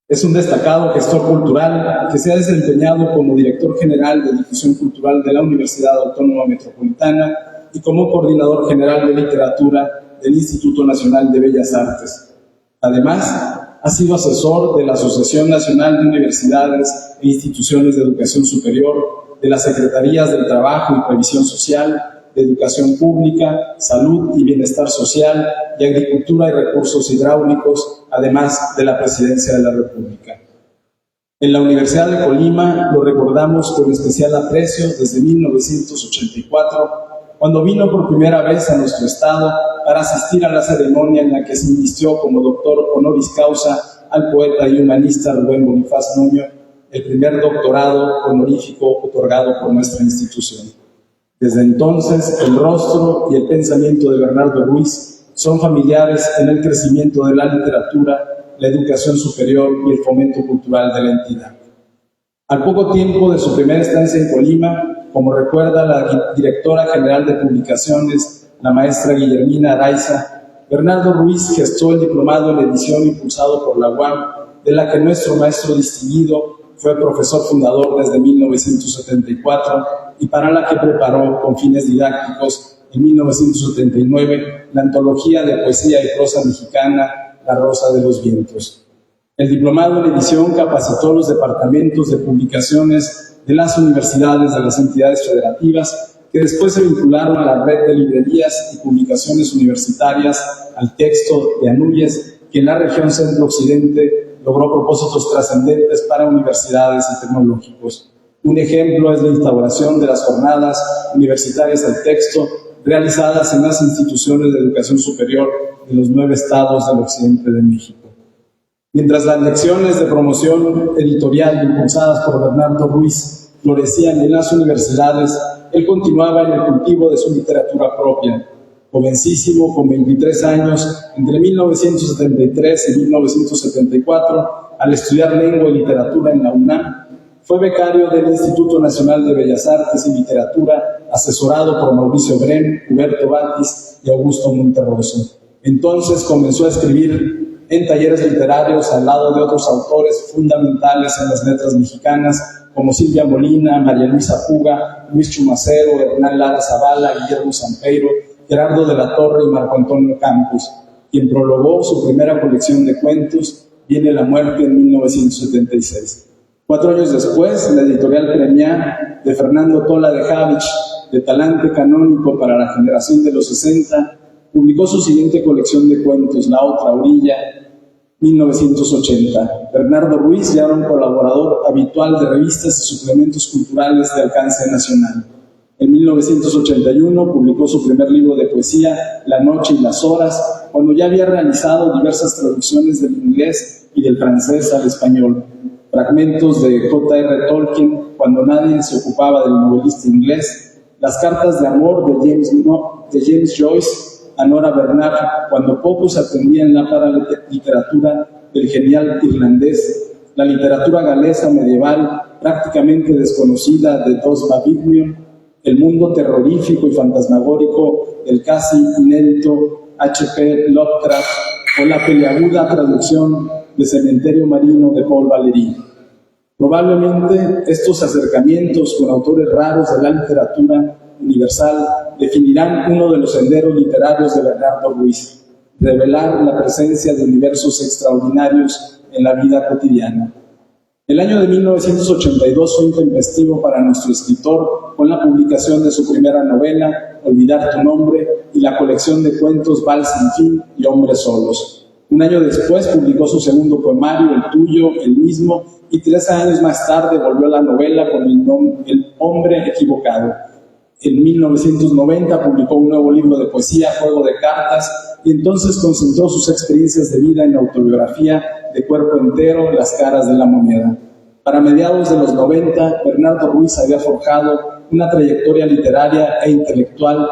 Es un destacado gestor cultural que se ha desempeñado como director general de difusión cultural de la Universidad Autónoma Metropolitana y como coordinador general de literatura del Instituto Nacional de Bellas Artes. Además, ha sido asesor de la Asociación Nacional de Universidades e Instituciones de Educación Superior, de las Secretarías del Trabajo y Previsión Social, de Educación Pública, Salud y Bienestar Social, y Agricultura y Recursos Hidráulicos, además de la Presidencia de la República. En la Universidad de Colima lo recordamos con especial aprecio desde 1984, cuando vino por primera vez a nuestro estado para asistir a la ceremonia en la que se invistió como doctor honoris causa al poeta y humanista Rubén Bonifaz Nuño, el primer doctorado honorífico otorgado por nuestra institución. Desde entonces, el rostro y el pensamiento de Bernardo Ruiz son familiares en el crecimiento de la literatura, la educación superior y el fomento cultural de la entidad. Al poco tiempo de su primera estancia en Colima, como recuerda la directora general de publicaciones, la maestra Guillermina Araiza, Bernardo Ruiz gestó el diplomado en edición impulsado por la UAM, de la que nuestro maestro distinguido fue profesor fundador desde 1974 y para la que preparó con fines didácticos en 1979 la antología de poesía y prosa mexicana La Rosa de los Vientos. El diplomado en edición capacitó los departamentos de publicaciones de las universidades de las entidades federativas, que que después se vincularon a la red de librerías y publicaciones universitarias al texto de Anúyes, que en la región centro-occidente logró propósitos trascendentes para universidades y tecnológicos. Un ejemplo es la instauración de las jornadas universitarias al texto realizadas en las instituciones de educación superior de los 9 estados del occidente de México. Mientras las lecciones de promoción editorial impulsadas por Bernardo Ruiz florecían en las universidades, él continuaba en el cultivo de su literatura propia. Jovencísimo, con 23 años, entre 1973 y 1974, al estudiar lengua y literatura en la UNAM, fue becario del Instituto Nacional de Bellas Artes y Literatura, asesorado por Mauricio Brem, Huberto Batis y Augusto Monterroso. Entonces comenzó a escribir en talleres literarios al lado de otros autores fundamentales en las letras mexicanas, como Silvia Molina, María Luisa Puga, Luis Chumacero, Hernán Lara Zavala, Guillermo Sampeiro, Gerardo de la Torre y Marco Antonio Campos, quien prologó su primera colección de cuentos, Viene la muerte, en 1976. 4 años después, la editorial Premiá de Fernando Tola de Javich, de talante canónico para la generación de los 60, publicó su siguiente colección de cuentos, La otra orilla, 1980. Bernardo Ruiz ya era un colaborador habitual de revistas y suplementos culturales de alcance nacional. En 1981 publicó su primer libro de poesía, La noche y las horas, cuando ya había realizado diversas traducciones del inglés y del francés al español. Fragmentos de J.R. Tolkien, cuando nadie se ocupaba del novelista inglés, las cartas de amor de James Joyce a Nora Bernard, cuando pocos atendían la paraliteratura del genial irlandés, la literatura galesa medieval prácticamente desconocida de Dos Babiglion, el mundo terrorífico y fantasmagórico del casi inédito H.P. Lovecraft, o la peleaguda traducción de Cementerio Marino de Paul Valéry. Probablemente estos acercamientos con autores raros de la literatura universal definirán uno de los senderos literarios de Bernardo Ruiz: revelar la presencia de universos extraordinarios en la vida cotidiana. El año de 1982 fue intempestivo para nuestro escritor con la publicación de su primera novela, Olvidar tu nombre, y la colección de cuentos Vals sin fin y Hombres solos. Un año después publicó su segundo poemario, El tuyo, el mismo, y 13 años más tarde volvió a la novela con El hombre equivocado. En 1990 publicó un nuevo libro de poesía, Juego de cartas, y entonces concentró sus experiencias de vida en la autobiografía de cuerpo entero, Las caras de la moneda. Para mediados de los 90, Bernardo Ruiz había forjado una trayectoria literaria e intelectual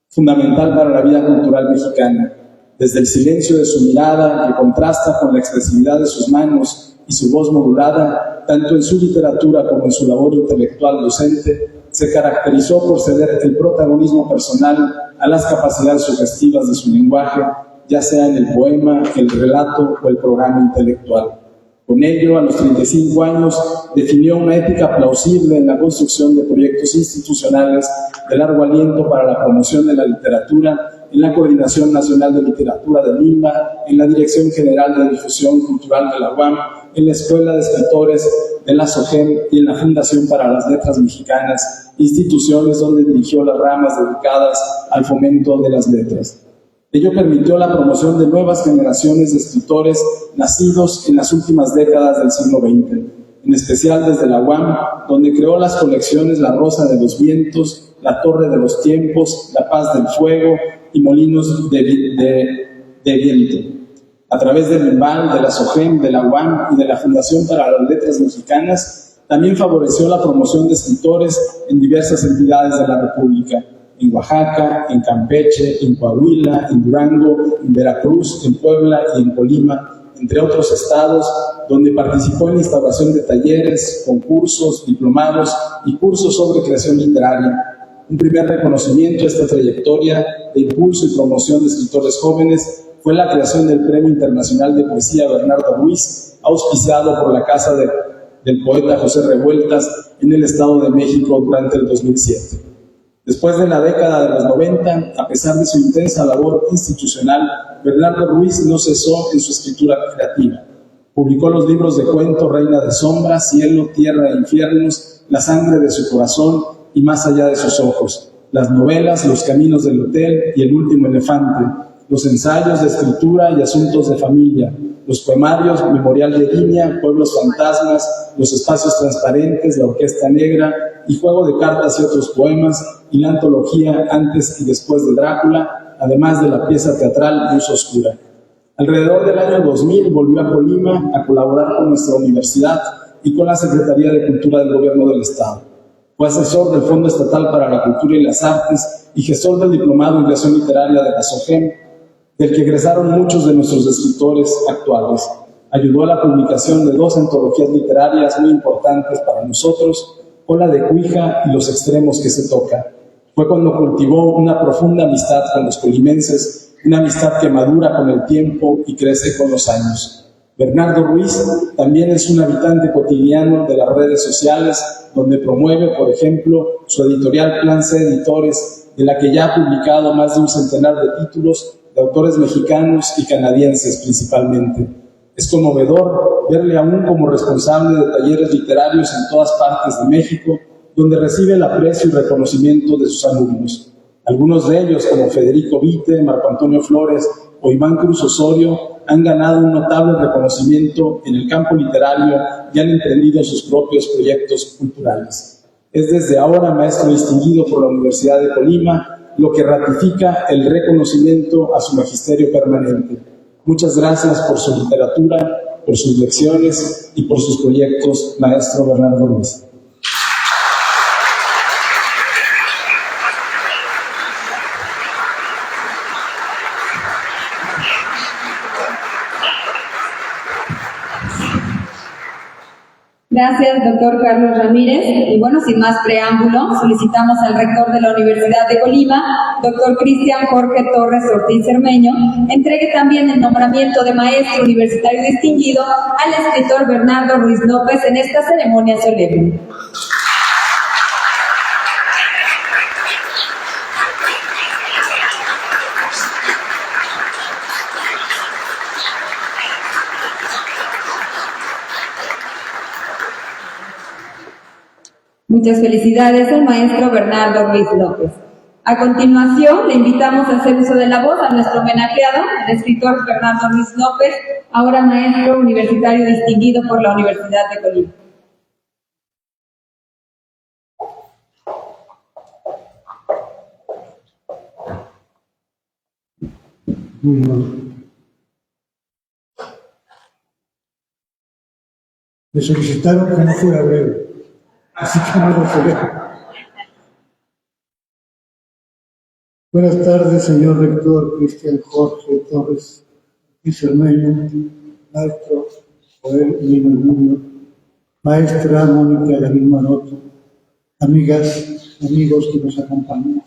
fundamental para la vida cultural mexicana. Desde el silencio de su mirada, que contrasta con la expresividad de sus manos y su voz modulada, tanto en su literatura como en su labor intelectual docente, se caracterizó por ceder el protagonismo personal a las capacidades sugestivas de su lenguaje, ya sea en el poema, el relato o el programa intelectual. Con ello, a los 35 años, definió una ética plausible en la construcción de proyectos institucionales de largo aliento para la promoción de la literatura, en la Coordinación Nacional de Literatura de Lima, en la Dirección General de Difusión Cultural de la UAM, en la Escuela de Escritores de la SOGEM y en la Fundación para las Letras Mexicanas, instituciones donde dirigió las ramas dedicadas al fomento de las letras. Ello permitió la promoción de nuevas generaciones de escritores nacidos en las últimas décadas del siglo XX, en especial desde la UAM, donde creó las colecciones La Rosa de los Vientos, La Torre de los Tiempos, La Paz del Fuego y Molinos de Viento. A través del MIMBAL, de la SOGEM, de la UAM y de la Fundación para las Letras Mexicanas, también favoreció la promoción de escritores en diversas entidades de la República, en Oaxaca, en Campeche, en Coahuila, en Durango, en Veracruz, en Puebla y en Colima, entre otros estados, donde participó en la instauración de talleres, concursos, diplomados y cursos sobre creación literaria. Un primer reconocimiento a esta trayectoria de impulso y promoción de escritores jóvenes fue la creación del Premio Internacional de Poesía Bernardo Ruiz, auspiciado por la Casa del Poeta José Revueltas en el Estado de México durante el 2007. Después de la década de los 90, a pesar de su intensa labor institucional, Bernardo Ruiz no cesó en su escritura creativa. Publicó los libros de cuento Reina de Sombras, Cielo, Tierra e Infiernos, La sangre de su corazón y más allá de sus ojos, las novelas Los caminos del hotel y El último elefante, los ensayos de escritura y asuntos de familia, los poemarios Memorial de Guiña, Pueblos Fantasmas, Los espacios transparentes, La Orquesta Negra y Juego de cartas y otros poemas, y la antología Antes y después de Drácula, además de la pieza teatral Luz Oscura. Alrededor del año 2000 volvió a Colima a colaborar con nuestra universidad y con la Secretaría de Cultura del Gobierno del Estado. Fue asesor del Fondo Estatal para la Cultura y las Artes y gestor del Diplomado en Creación Literaria de la SOGEM, del que egresaron muchos de nuestros escritores actuales. Ayudó a la publicación de 2 antologías literarias muy importantes para nosotros, Ola de Cuija y Los extremos que se toca. Fue cuando cultivó una profunda amistad con los colimenses, una amistad que madura con el tiempo y crece con los años. Bernardo Ruiz también es un habitante cotidiano de las redes sociales, donde promueve, por ejemplo, su editorial Plan C Editores, de la que ya ha publicado más de un centenar de títulos de autores mexicanos y canadienses principalmente. Es conmovedor verle aún como responsable de talleres literarios en todas partes de México, donde recibe el aprecio y reconocimiento de sus alumnos. Algunos de ellos, como Federico Vite, Marco Antonio Flores o Iván Cruz Osorio, han ganado un notable reconocimiento en el campo literario y han emprendido sus propios proyectos culturales. Es desde ahora maestro distinguido por la Universidad de Colima, lo que ratifica el reconocimiento a su magisterio permanente. Muchas gracias por su literatura, por sus lecciones y por sus proyectos, maestro Bernardo Ruiz. Gracias, doctor Carlos Ramírez. Y bueno, sin más preámbulo, solicitamos al rector de la Universidad de Colima, doctor Cristian Jorge Torres Ortiz Cermeño, entregue también el nombramiento de maestro universitario distinguido al escritor Bernardo Ruiz López en esta ceremonia solemne. Muchas felicidades al maestro Bernardo Ruiz López. A continuación, le invitamos a hacer uso de la voz a nuestro homenajeado, el escritor Bernardo Ruiz López, ahora maestro universitario distinguido por la Universidad de Colima. Muy bien. Me solicitaron que no fuera breve. Así que no lo seré. Buenas tardes, señor rector Cristian Jorge Torres y Cermeño, maestro Joel Lino Muñoz, maestra Mónica Garín Maroto, amigas, amigos que nos acompañan.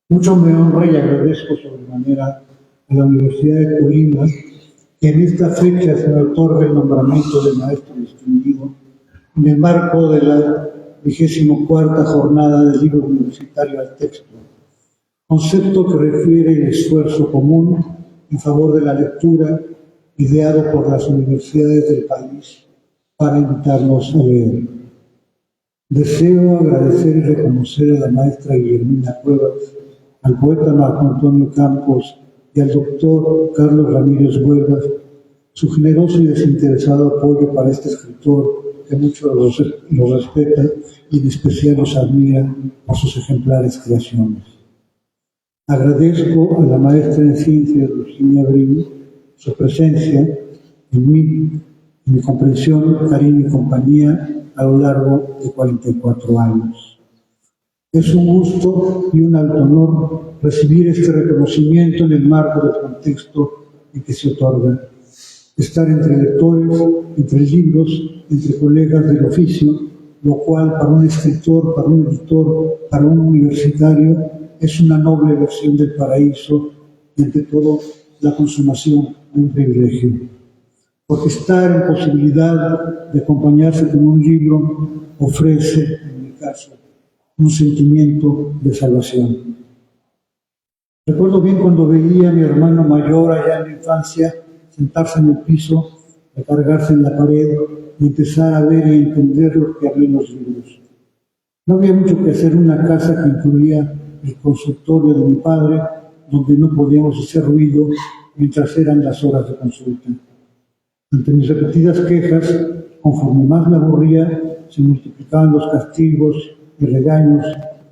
Mucho me honra y agradezco sobremanera a la Universidad de Colima que en esta fecha se me otorga el nombramiento de maestro distinguido en el marco de la 24ª jornada del libro universitario al texto, concepto que refiere el esfuerzo común en favor de la lectura ideado por las universidades del país para invitarnos a leer. Deseo agradecer y reconocer a la maestra Guillermina Cuevas, al poeta Marco Antonio Campos y al doctor Carlos Ramírez Huervas su generoso y desinteresado apoyo para este escritor que muchos lo respetan y en especial los admiran por sus ejemplares creaciones. Agradezco a la maestra en ciencias Virginia Brini su presencia en mi comprensión, cariño y compañía a lo largo de 44 años. Es un gusto y un alto honor recibir este reconocimiento en el marco del contexto en que se otorga. Estar entre lectores, entre libros, entre colegas del oficio, lo cual para un escritor, para un editor, para un universitario, es una noble versión del paraíso y ante todo la consumación de un privilegio. Porque estar en posibilidad de acompañarse con un libro ofrece, en mi caso, un sentimiento de salvación. Recuerdo bien cuando veía a mi hermano mayor allá en la infancia sentarse en el piso recargarse en la pared y empezar a ver y entender lo que había en los libros. No había mucho que hacer en una casa que incluía el consultorio de mi padre, donde no podíamos hacer ruido mientras eran las horas de consulta. Ante mis repetidas quejas, conforme más me aburría, se multiplicaban los castigos y regaños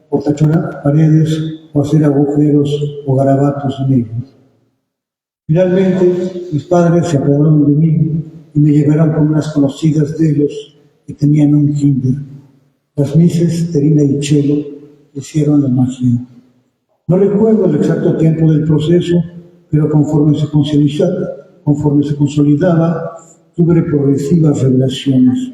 por tachonar paredes o hacer agujeros o garabatos en ellas. Finalmente, mis padres se apiadaron de mí y me llevaron con unas conocidas de ellos que tenían un kinder. Las mises Terina y Chelo hicieron la magia. No recuerdo el exacto tiempo del proceso, pero conforme se consolidaba, tuve progresivas revelaciones.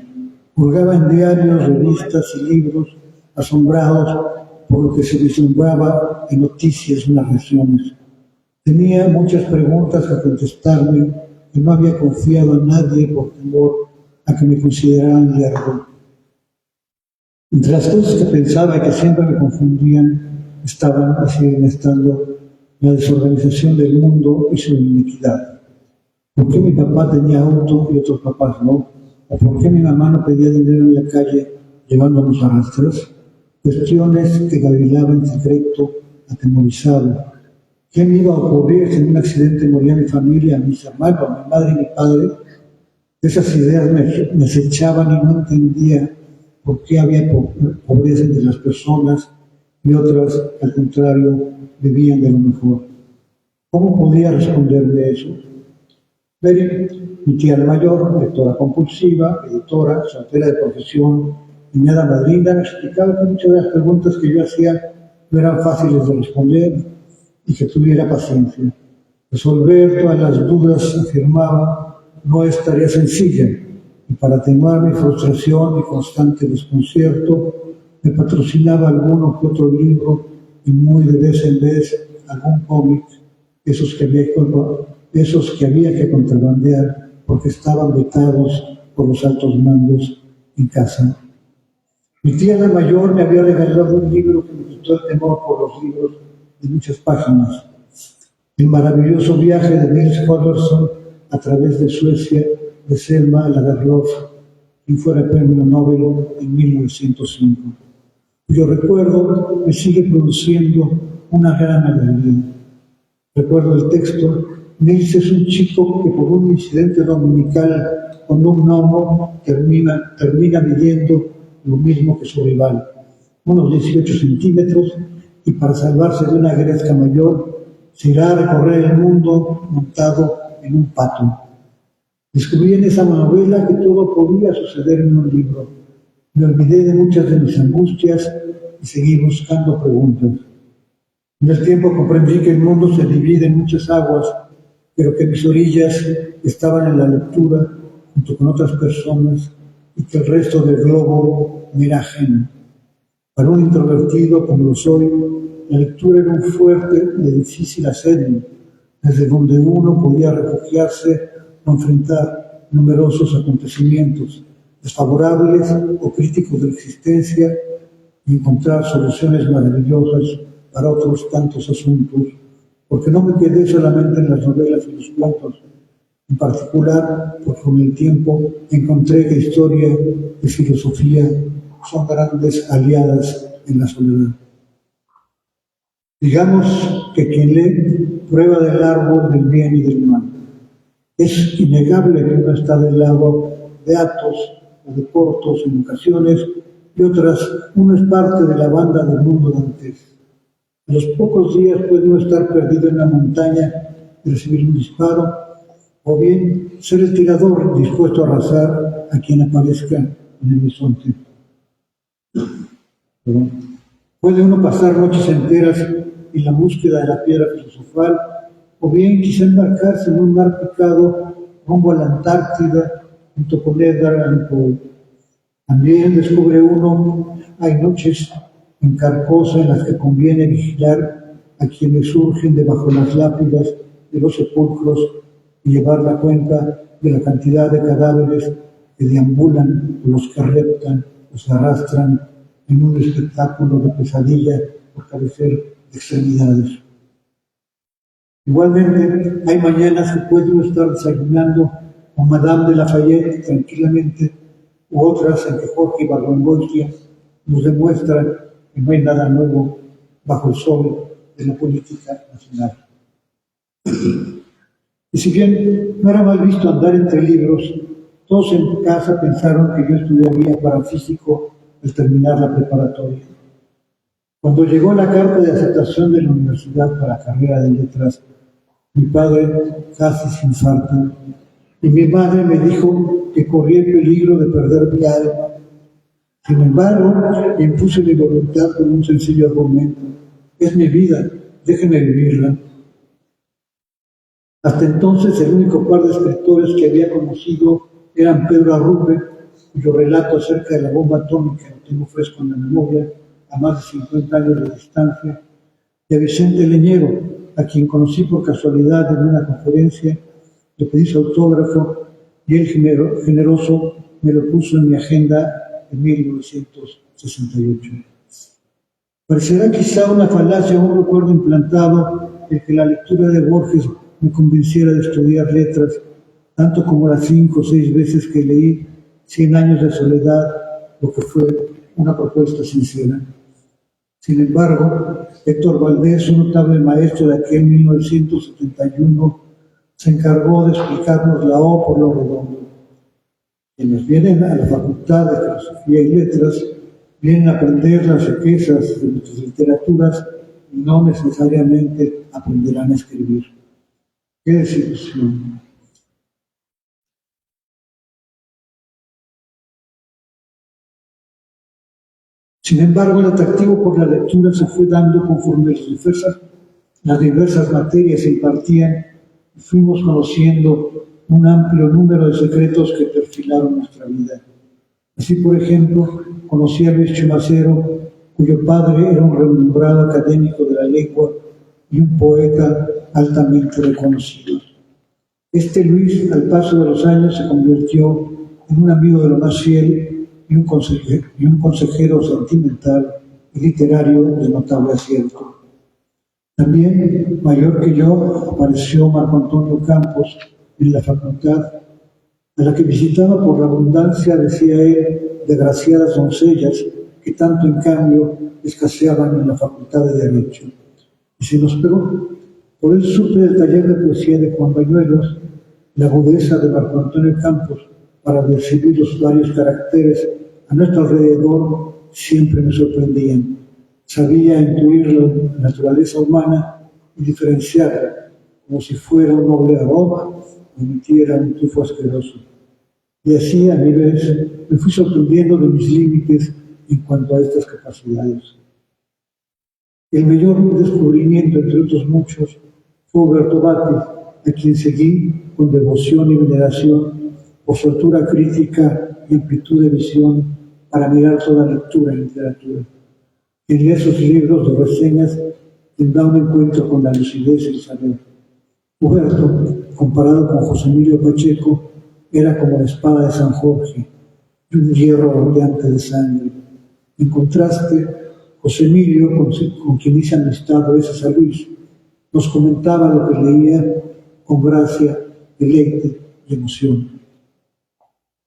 Hurgaba en diarios, revistas y libros, asombrados por lo que se vislumbraba en noticias y narraciones. Tenía muchas preguntas que contestarme y no había confiado en nadie por temor a que me consideraran lerdo. Entre las cosas que pensaba y que siempre me confundían estaban y siguen estando la desorganización del mundo y su inequidad. ¿Por qué mi papá tenía auto y otros papás no? ¿O por qué mi mamá no pedía dinero en la calle llevándonos a rastros? Cuestiones que gavilaba en secreto, atemorizado. ¿Qué me iba a ocurrir si en un accidente moría mi familia, mis hermanos, mi madre y mi padre? Esas ideas me acechaban y no entendía por qué había pobreza entre las personas y otras, al contrario, vivían de lo mejor. ¿Cómo podía responderme eso? Mary, mi tía mayor, lectora compulsiva, editora, soltera de profesión y mi hada madrina, me explicaba que muchas de las preguntas que yo hacía no eran fáciles de responder y que tuviera paciencia. Resolver todas las dudas, afirmaba, no es tarea sencilla, y para atenuar mi frustración y constante desconcierto, me patrocinaba alguno que otro libro y muy de vez en vez algún cómic, esos que había que contrabandear porque estaban vetados por los altos mandos en casa. Mi tía la mayor me había regalado un libro que me quitó el temor por los libros de muchas páginas. El maravilloso viaje de Nils Holgersson a través de Suecia, de Selma Lagerlöf, quien fuera premio Nobel en 1905. Cuyo recuerdo me sigue produciendo una gran alegría. Recuerdo el texto: Nils es un chico que por un incidente dominical con un gnomo termina midiendo lo mismo que su rival, unos 18 centímetros, y para salvarse de una gresca mayor, se irá a recorrer el mundo montado en un pato. Descubrí en esa novela que todo podía suceder en un libro. Me olvidé de muchas de mis angustias y seguí buscando preguntas. En el tiempo comprendí que el mundo se divide en muchas aguas, pero que mis orillas estaban en la lectura junto con otras personas y que el resto del globo me era ajeno. Para un introvertido como lo soy, la lectura era un fuerte de difícil asedio, desde donde uno podía refugiarse o enfrentar numerosos acontecimientos, desfavorables o críticos de la existencia, y encontrar soluciones maravillosas para otros tantos asuntos, porque no me quedé solamente en las novelas y los cuentos. En particular, porque con el tiempo encontré que historia y filosofía son grandes aliadas en la soledad. Digamos que quien lee prueba del árbol del bien y del mal. Es innegable que uno está del lado de Athos o de Porthos en ocasiones, y otras, uno es parte de la banda del mundo dantes. A los pocos días puede uno estar perdido en la montaña y recibir un disparo, o bien ser el tirador dispuesto a arrasar a quien aparezca en el horizonte. Puede uno pasar noches enteras en la búsqueda de la piedra filosofal, o bien quizá embarcarse en un mar picado rumbo a la Antártida junto con Edgar Allan Poe. También descubre uno, hay noches en Carcosa en las que conviene vigilar a quienes surgen debajo las lápidas de los sepulcros y llevar la cuenta de la cantidad de cadáveres que deambulan o los que reptan o se arrastran en un espectáculo de pesadilla por carecer de extremidades. Igualmente, hay mañanas que puede uno estar desayunando o Madame de Lafayette, tranquilamente, u otras en que Jorge Ibargüengoitia nos demuestra que no hay nada nuevo bajo el sol de la política nacional. Y si bien no era mal visto andar entre libros, todos en casa pensaron que yo estudiaría para físico al terminar la preparatoria. Cuando llegó la carta de aceptación de la universidad para la carrera de letras, mi padre casi se infarta y mi madre me dijo que corría el peligro de perder mi alma. Sin embargo, impuse mi voluntad con un sencillo argumento: es mi vida, déjenme vivirla. Hasta entonces, el único par de escritores que había conocido eran Pedro Arrupe, cuyo relato acerca de la bomba atómica lo tengo fresco en la memoria, a más de 50 años de distancia, y a Vicente Leñero, a quien conocí por casualidad en una conferencia, le pedí su autógrafo y él generoso me lo puso en mi agenda en 1968. Parecerá quizá una falacia o un recuerdo implantado el que la lectura de Borges me convenciera de estudiar letras, tanto como las 5 o 6 veces que leí 100 años de soledad, lo que fue una propuesta sincera. Sin embargo, Héctor Valdés, un notable maestro de aquel 1971, se encargó de explicarnos la O por lo redondo. Quienes vienen a la Facultad de Filosofía y Letras vienen a aprender las riquezas de nuestras literaturas y no necesariamente aprenderán a escribir. ¡Qué desilusión! Sin embargo, el atractivo por la lectura se fue dando conforme las diversas materias se impartían y fuimos conociendo un amplio número de secretos que perfilaron nuestra vida. Así, por ejemplo, conocí a Luis Chumacero, cuyo padre era un renombrado académico de la lengua y un poeta altamente reconocido. Este Luis, al paso de los años, se convirtió en un amigo de lo más fiel y un consejero sentimental y literario de notable acierto. También, mayor que yo, apareció Marco Antonio Campos en la facultad, a la que visitaba por la abundancia, decía él, de graciadas doncellas que tanto en cambio escaseaban en la facultad de Derecho. Y se nos pegó. Por él supe del taller de poesía de Juan Bañuelos, la agudeza de Marco Antonio Campos para describir los varios caracteres a nuestro alrededor siempre me sorprendían. Sabía intuir la naturaleza humana y diferenciarla, como si fuera un noble aroma o emitiera un tufo asqueroso. Y así, a mi vez, me fui sorprendiendo de mis límites en cuanto a estas capacidades. El mayor descubrimiento, entre otros muchos, fue Huberto Batis, a quien seguí con devoción y veneración por su altura crítica y amplitud de visión para mirar toda lectura y literatura. En esos libros de reseñas tendrá un encuentro con la lucidez y el saber. Huberto, comparado con José Emilio Pacheco, era como la espada de San Jorge y un hierro rodeante de sangre. En contraste, José Emilio, con quien hice amistad gracias a Luis, nos comentaba lo que leía con gracia, deleite y emoción.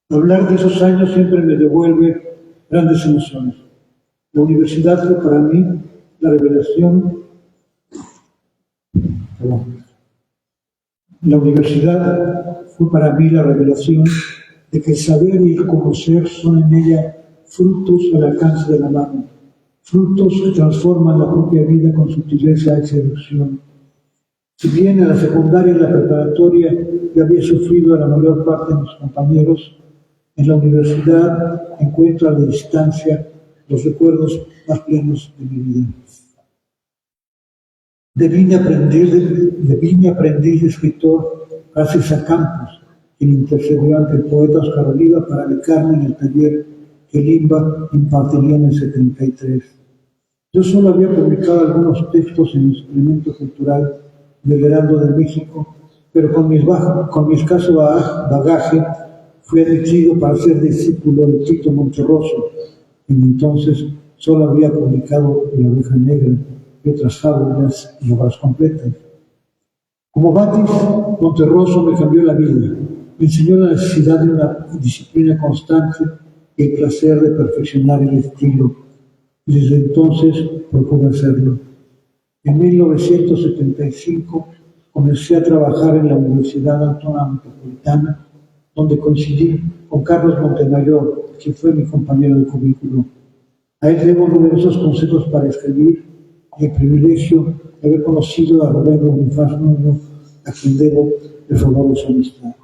Hablar de esos años siempre me devuelve grandes emociones. La universidad fue para mí la revelación. La universidad fue para mí la revelación de que el saber y el conocer son en ella frutos al alcance de la mano, frutos que transforman la propia vida con sutileza y seducción. Si bien en la secundaria y la preparatoria ya había sufrido a la mayor parte de mis compañeros, en la universidad encuentro a la distancia los recuerdos más plenos de mi vida. Debí mi aprendiz de escritor gracias a Campos, quien intercedió ante el poeta Óscar Oliva para becarme en el taller que Limba impartiría en el 73. Yo solo había publicado algunos textos en el suplemento cultural del Heraldo de México, pero con mi escaso bagaje fui admitido para ser discípulo de Tito Monterroso, quien entonces solo había publicado La Oveja Negra y otras fábulas y obras completas. Como Batis, Monterroso me cambió la vida, me enseñó la necesidad de una disciplina constante y el placer de perfeccionar el estilo. Y desde entonces procuro hacerlo. En 1975 comencé a trabajar en la Universidad Autónoma Metropolitana, donde coincidí con Carlos Montemayor, quien fue mi compañero de currículo. A él debo numerosos consejos para escribir y el privilegio de haber conocido a Roberto Bonifaz Nuño, a quien debo el favor de su amistad.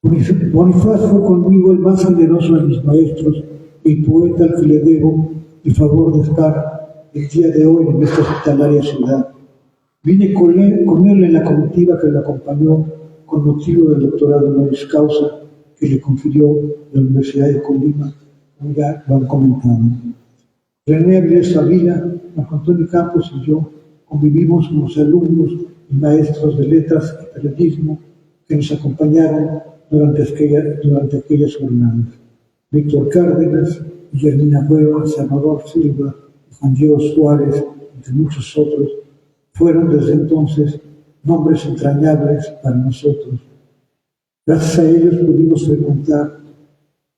Bonifaz fue conmigo el más generoso de mis maestros y el poeta al que le debo el favor de estar el día de hoy en esta hospitalaria ciudad. Vine con él en la comitiva que lo acompañó con motivo del doctorado honoris causa que le confirió la Universidad de Colima, como ya lo han comentado. René Avilés Favila, Marco Antonio Campos y yo convivimos con los alumnos y maestros de letras y periodismo que nos acompañaron durante aquellas jornadas. Víctor Cárdenas, Guillermina Cueva, Salvador Silva, Juan Diego Suárez, entre muchos otros, fueron desde entonces nombres entrañables para nosotros. Gracias a ellos pudimos frecuentar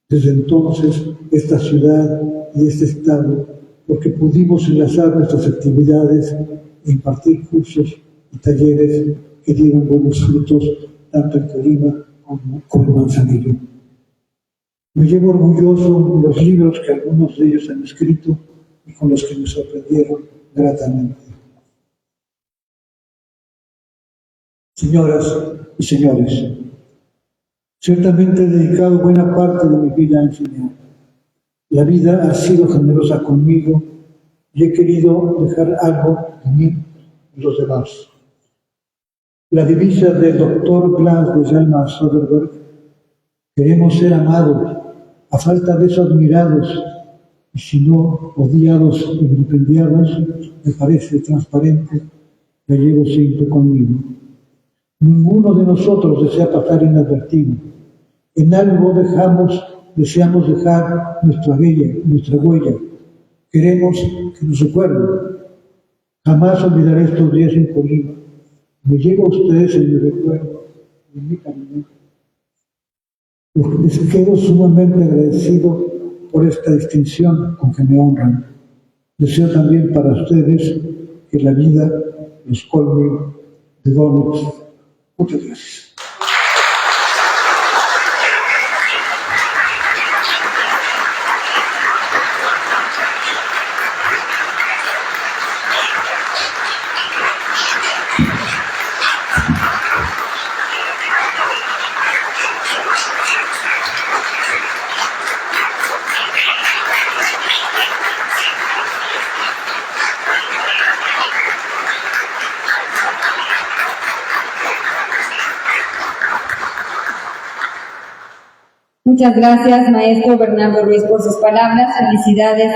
desde entonces esta ciudad y este estado, porque pudimos enlazar nuestras actividades e impartir cursos y talleres que dieron buenos frutos tanto en Colima como en Manzanillo. Me llevo orgulloso los libros que algunos de ellos han escrito y con los que me sorprendieron gratamente. Señoras y señores, ciertamente he dedicado buena parte de mi vida a enseñar. La vida ha sido generosa conmigo y he querido dejar algo de mí y los demás. La divisa del doctor Blas de Hjalmar Söderberg, queremos ser amados, a falta de eso admirados, y si no odiados y vilipendiados, me parece transparente, la llevo siempre conmigo. Ninguno de nosotros desea pasar inadvertido. En algo deseamos dejar nuestra huella. Queremos que nos recuerden. Jamás olvidaré estos días en Colima. Me llevo a ustedes en mi recuerdo y en mi camino. Les quedo sumamente agradecido por esta distinción con que me honran. Deseo también para ustedes que la vida los colme de dones. Muchas gracias. Muchas gracias, maestro Bernardo Ruiz, por sus palabras. Felicidades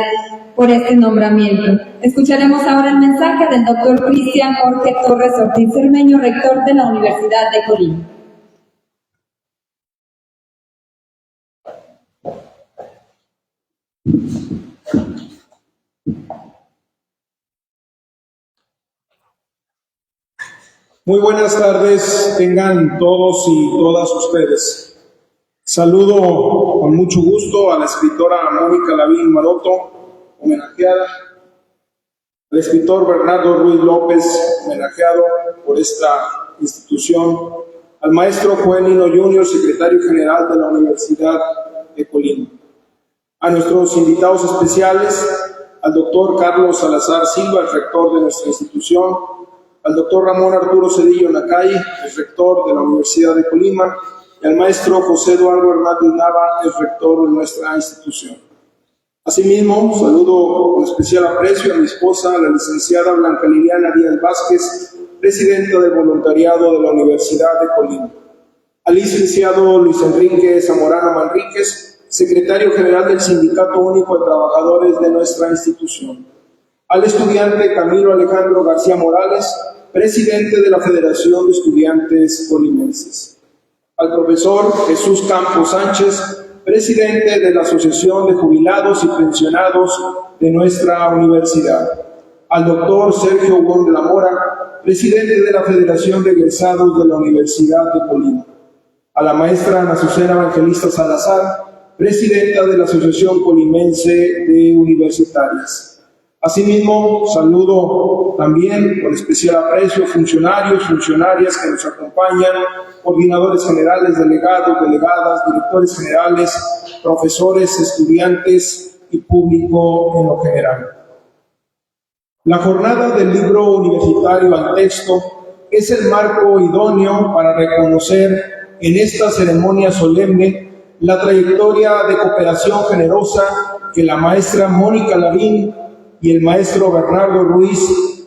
por este nombramiento. Escucharemos ahora el mensaje del doctor Cristian Jorge Torres Ortiz Cermeño, rector de la Universidad de Colima. Muy buenas tardes, tengan todos y todas ustedes. Saludo con mucho gusto a la escritora Mónica Lavín Maroto, homenajeada, al escritor Bernardo Ruiz López, homenajeado por esta institución, al maestro Joel Nino Jr., secretario general de la Universidad de Colima, a nuestros invitados especiales, al doctor Carlos Salazar Silva, el rector de nuestra institución, al doctor Ramón Arturo Cedillo Nacay, el rector de la Universidad de Colima, y al maestro José Eduardo Hernández Nava, el rector de nuestra institución. Asimismo, saludo con especial aprecio a mi esposa, la licenciada Blanca Liliana Díaz Vázquez, presidenta del voluntariado de la Universidad de Colima, al licenciado Luis Enrique Zamorano Manríquez, secretario general del Sindicato Único de Trabajadores de nuestra institución, al estudiante Camilo Alejandro García Morales, presidente de la Federación de Estudiantes Colimenses, al profesor Jesús Campos Sánchez, presidente de la Asociación de Jubilados y Pensionados de nuestra universidad, al doctor Sergio Huón de la Mora, presidente de la Federación de Egresados de la Universidad de Colima, a la maestra Ana Azucena Evangelista Salazar, presidenta de la Asociación Colimense de Universitarias. Asimismo, saludo también con especial aprecio funcionarios, funcionarias que nos acompañan, coordinadores generales, delegados, delegadas, directores generales, profesores, estudiantes y público en lo general. La jornada del libro universitario al texto es el marco idóneo para reconocer en esta ceremonia solemne la trayectoria de cooperación generosa que la maestra Mónica Lavín y el maestro Bernardo Ruiz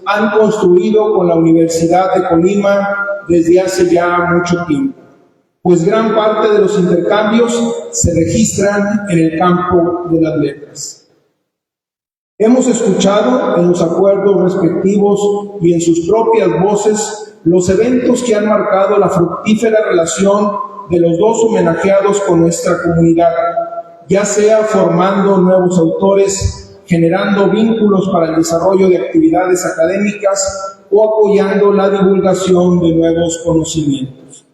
han construido con la Universidad de Colima desde hace ya mucho tiempo, pues gran parte de los intercambios se registran en el campo de las letras. Hemos escuchado en los acuerdos respectivos y en sus propias voces los eventos que han marcado la fructífera relación de los dos homenajeados con nuestra comunidad, ya sea formando nuevos autores, generando vínculos para el desarrollo de actividades académicas o apoyando la divulgación de nuevos conocimientos.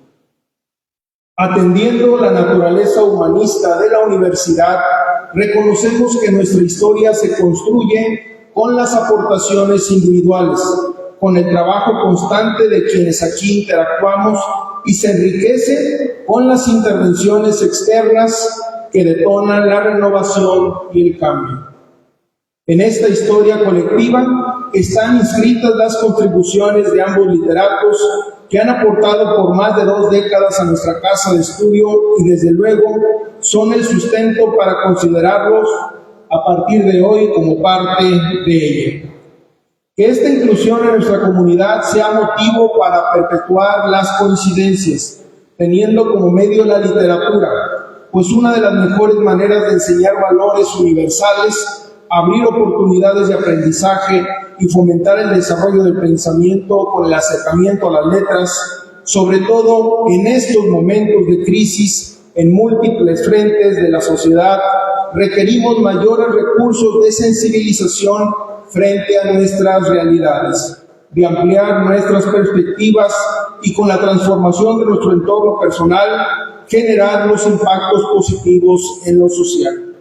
Atendiendo la naturaleza humanista de la universidad, reconocemos que nuestra historia se construye con las aportaciones individuales, con el trabajo constante de quienes aquí interactuamos y se enriquece con las intervenciones externas que detonan la renovación y el cambio. En esta historia colectiva están inscritas las contribuciones de ambos literatos que han aportado por más de 2 décadas a nuestra casa de estudio y desde luego son el sustento para considerarlos a partir de hoy como parte de ella. Que esta inclusión en nuestra comunidad sea motivo para perpetuar las coincidencias, teniendo como medio la literatura, pues una de las mejores maneras de enseñar valores universales, abrir oportunidades de aprendizaje y fomentar el desarrollo del pensamiento con el acercamiento a las letras, sobre todo en estos momentos de crisis en múltiples frentes de la sociedad, requerimos mayores recursos de sensibilización frente a nuestras realidades, de ampliar nuestras perspectivas y con la transformación de nuestro entorno personal, generar los impactos positivos en lo social.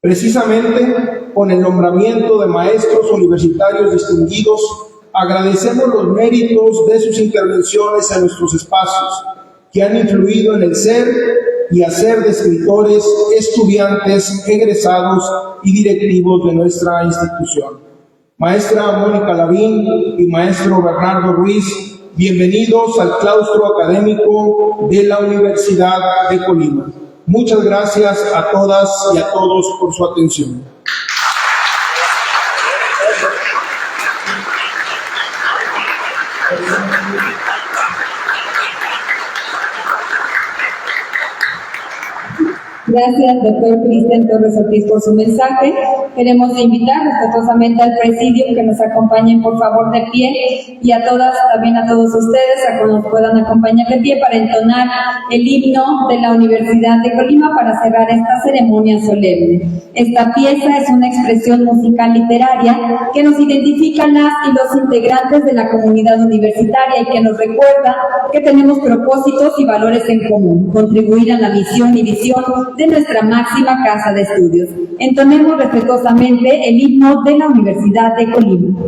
Precisamente, con el nombramiento de maestros universitarios distinguidos, agradecemos los méritos de sus intervenciones en nuestros espacios, que han influido en el ser y hacer de escritores, estudiantes, egresados y directivos de nuestra institución. Maestra Mónica Lavín y maestro Bernardo Ruiz, bienvenidos al claustro académico de la Universidad de Colima. Muchas gracias a todas y a todos por su atención. Gracias, doctor Cristian Torres Ortiz, por su mensaje. Queremos invitar respetuosamente al presidium que nos acompañen, por favor, de pie, y a todas, también a todos ustedes, a que nos puedan acompañar de pie para entonar el himno de la Universidad de Colima para cerrar esta ceremonia solemne. Esta pieza es una expresión musical literaria que nos identifica las y los integrantes de la comunidad universitaria y que nos recuerda que tenemos propósitos y valores en común, contribuir a la misión y visión de nuestra máxima casa de estudios. Entonemos respetuosamente el himno de la Universidad de Colima.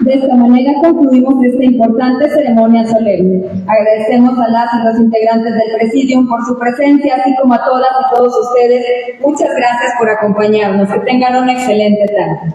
De esta manera concluimos esta importante ceremonia solemne. Agradecemos a las y los integrantes del Presidium por su presencia, así como a todas y todos ustedes. Muchas gracias por acompañarnos. Que tengan una excelente tarde.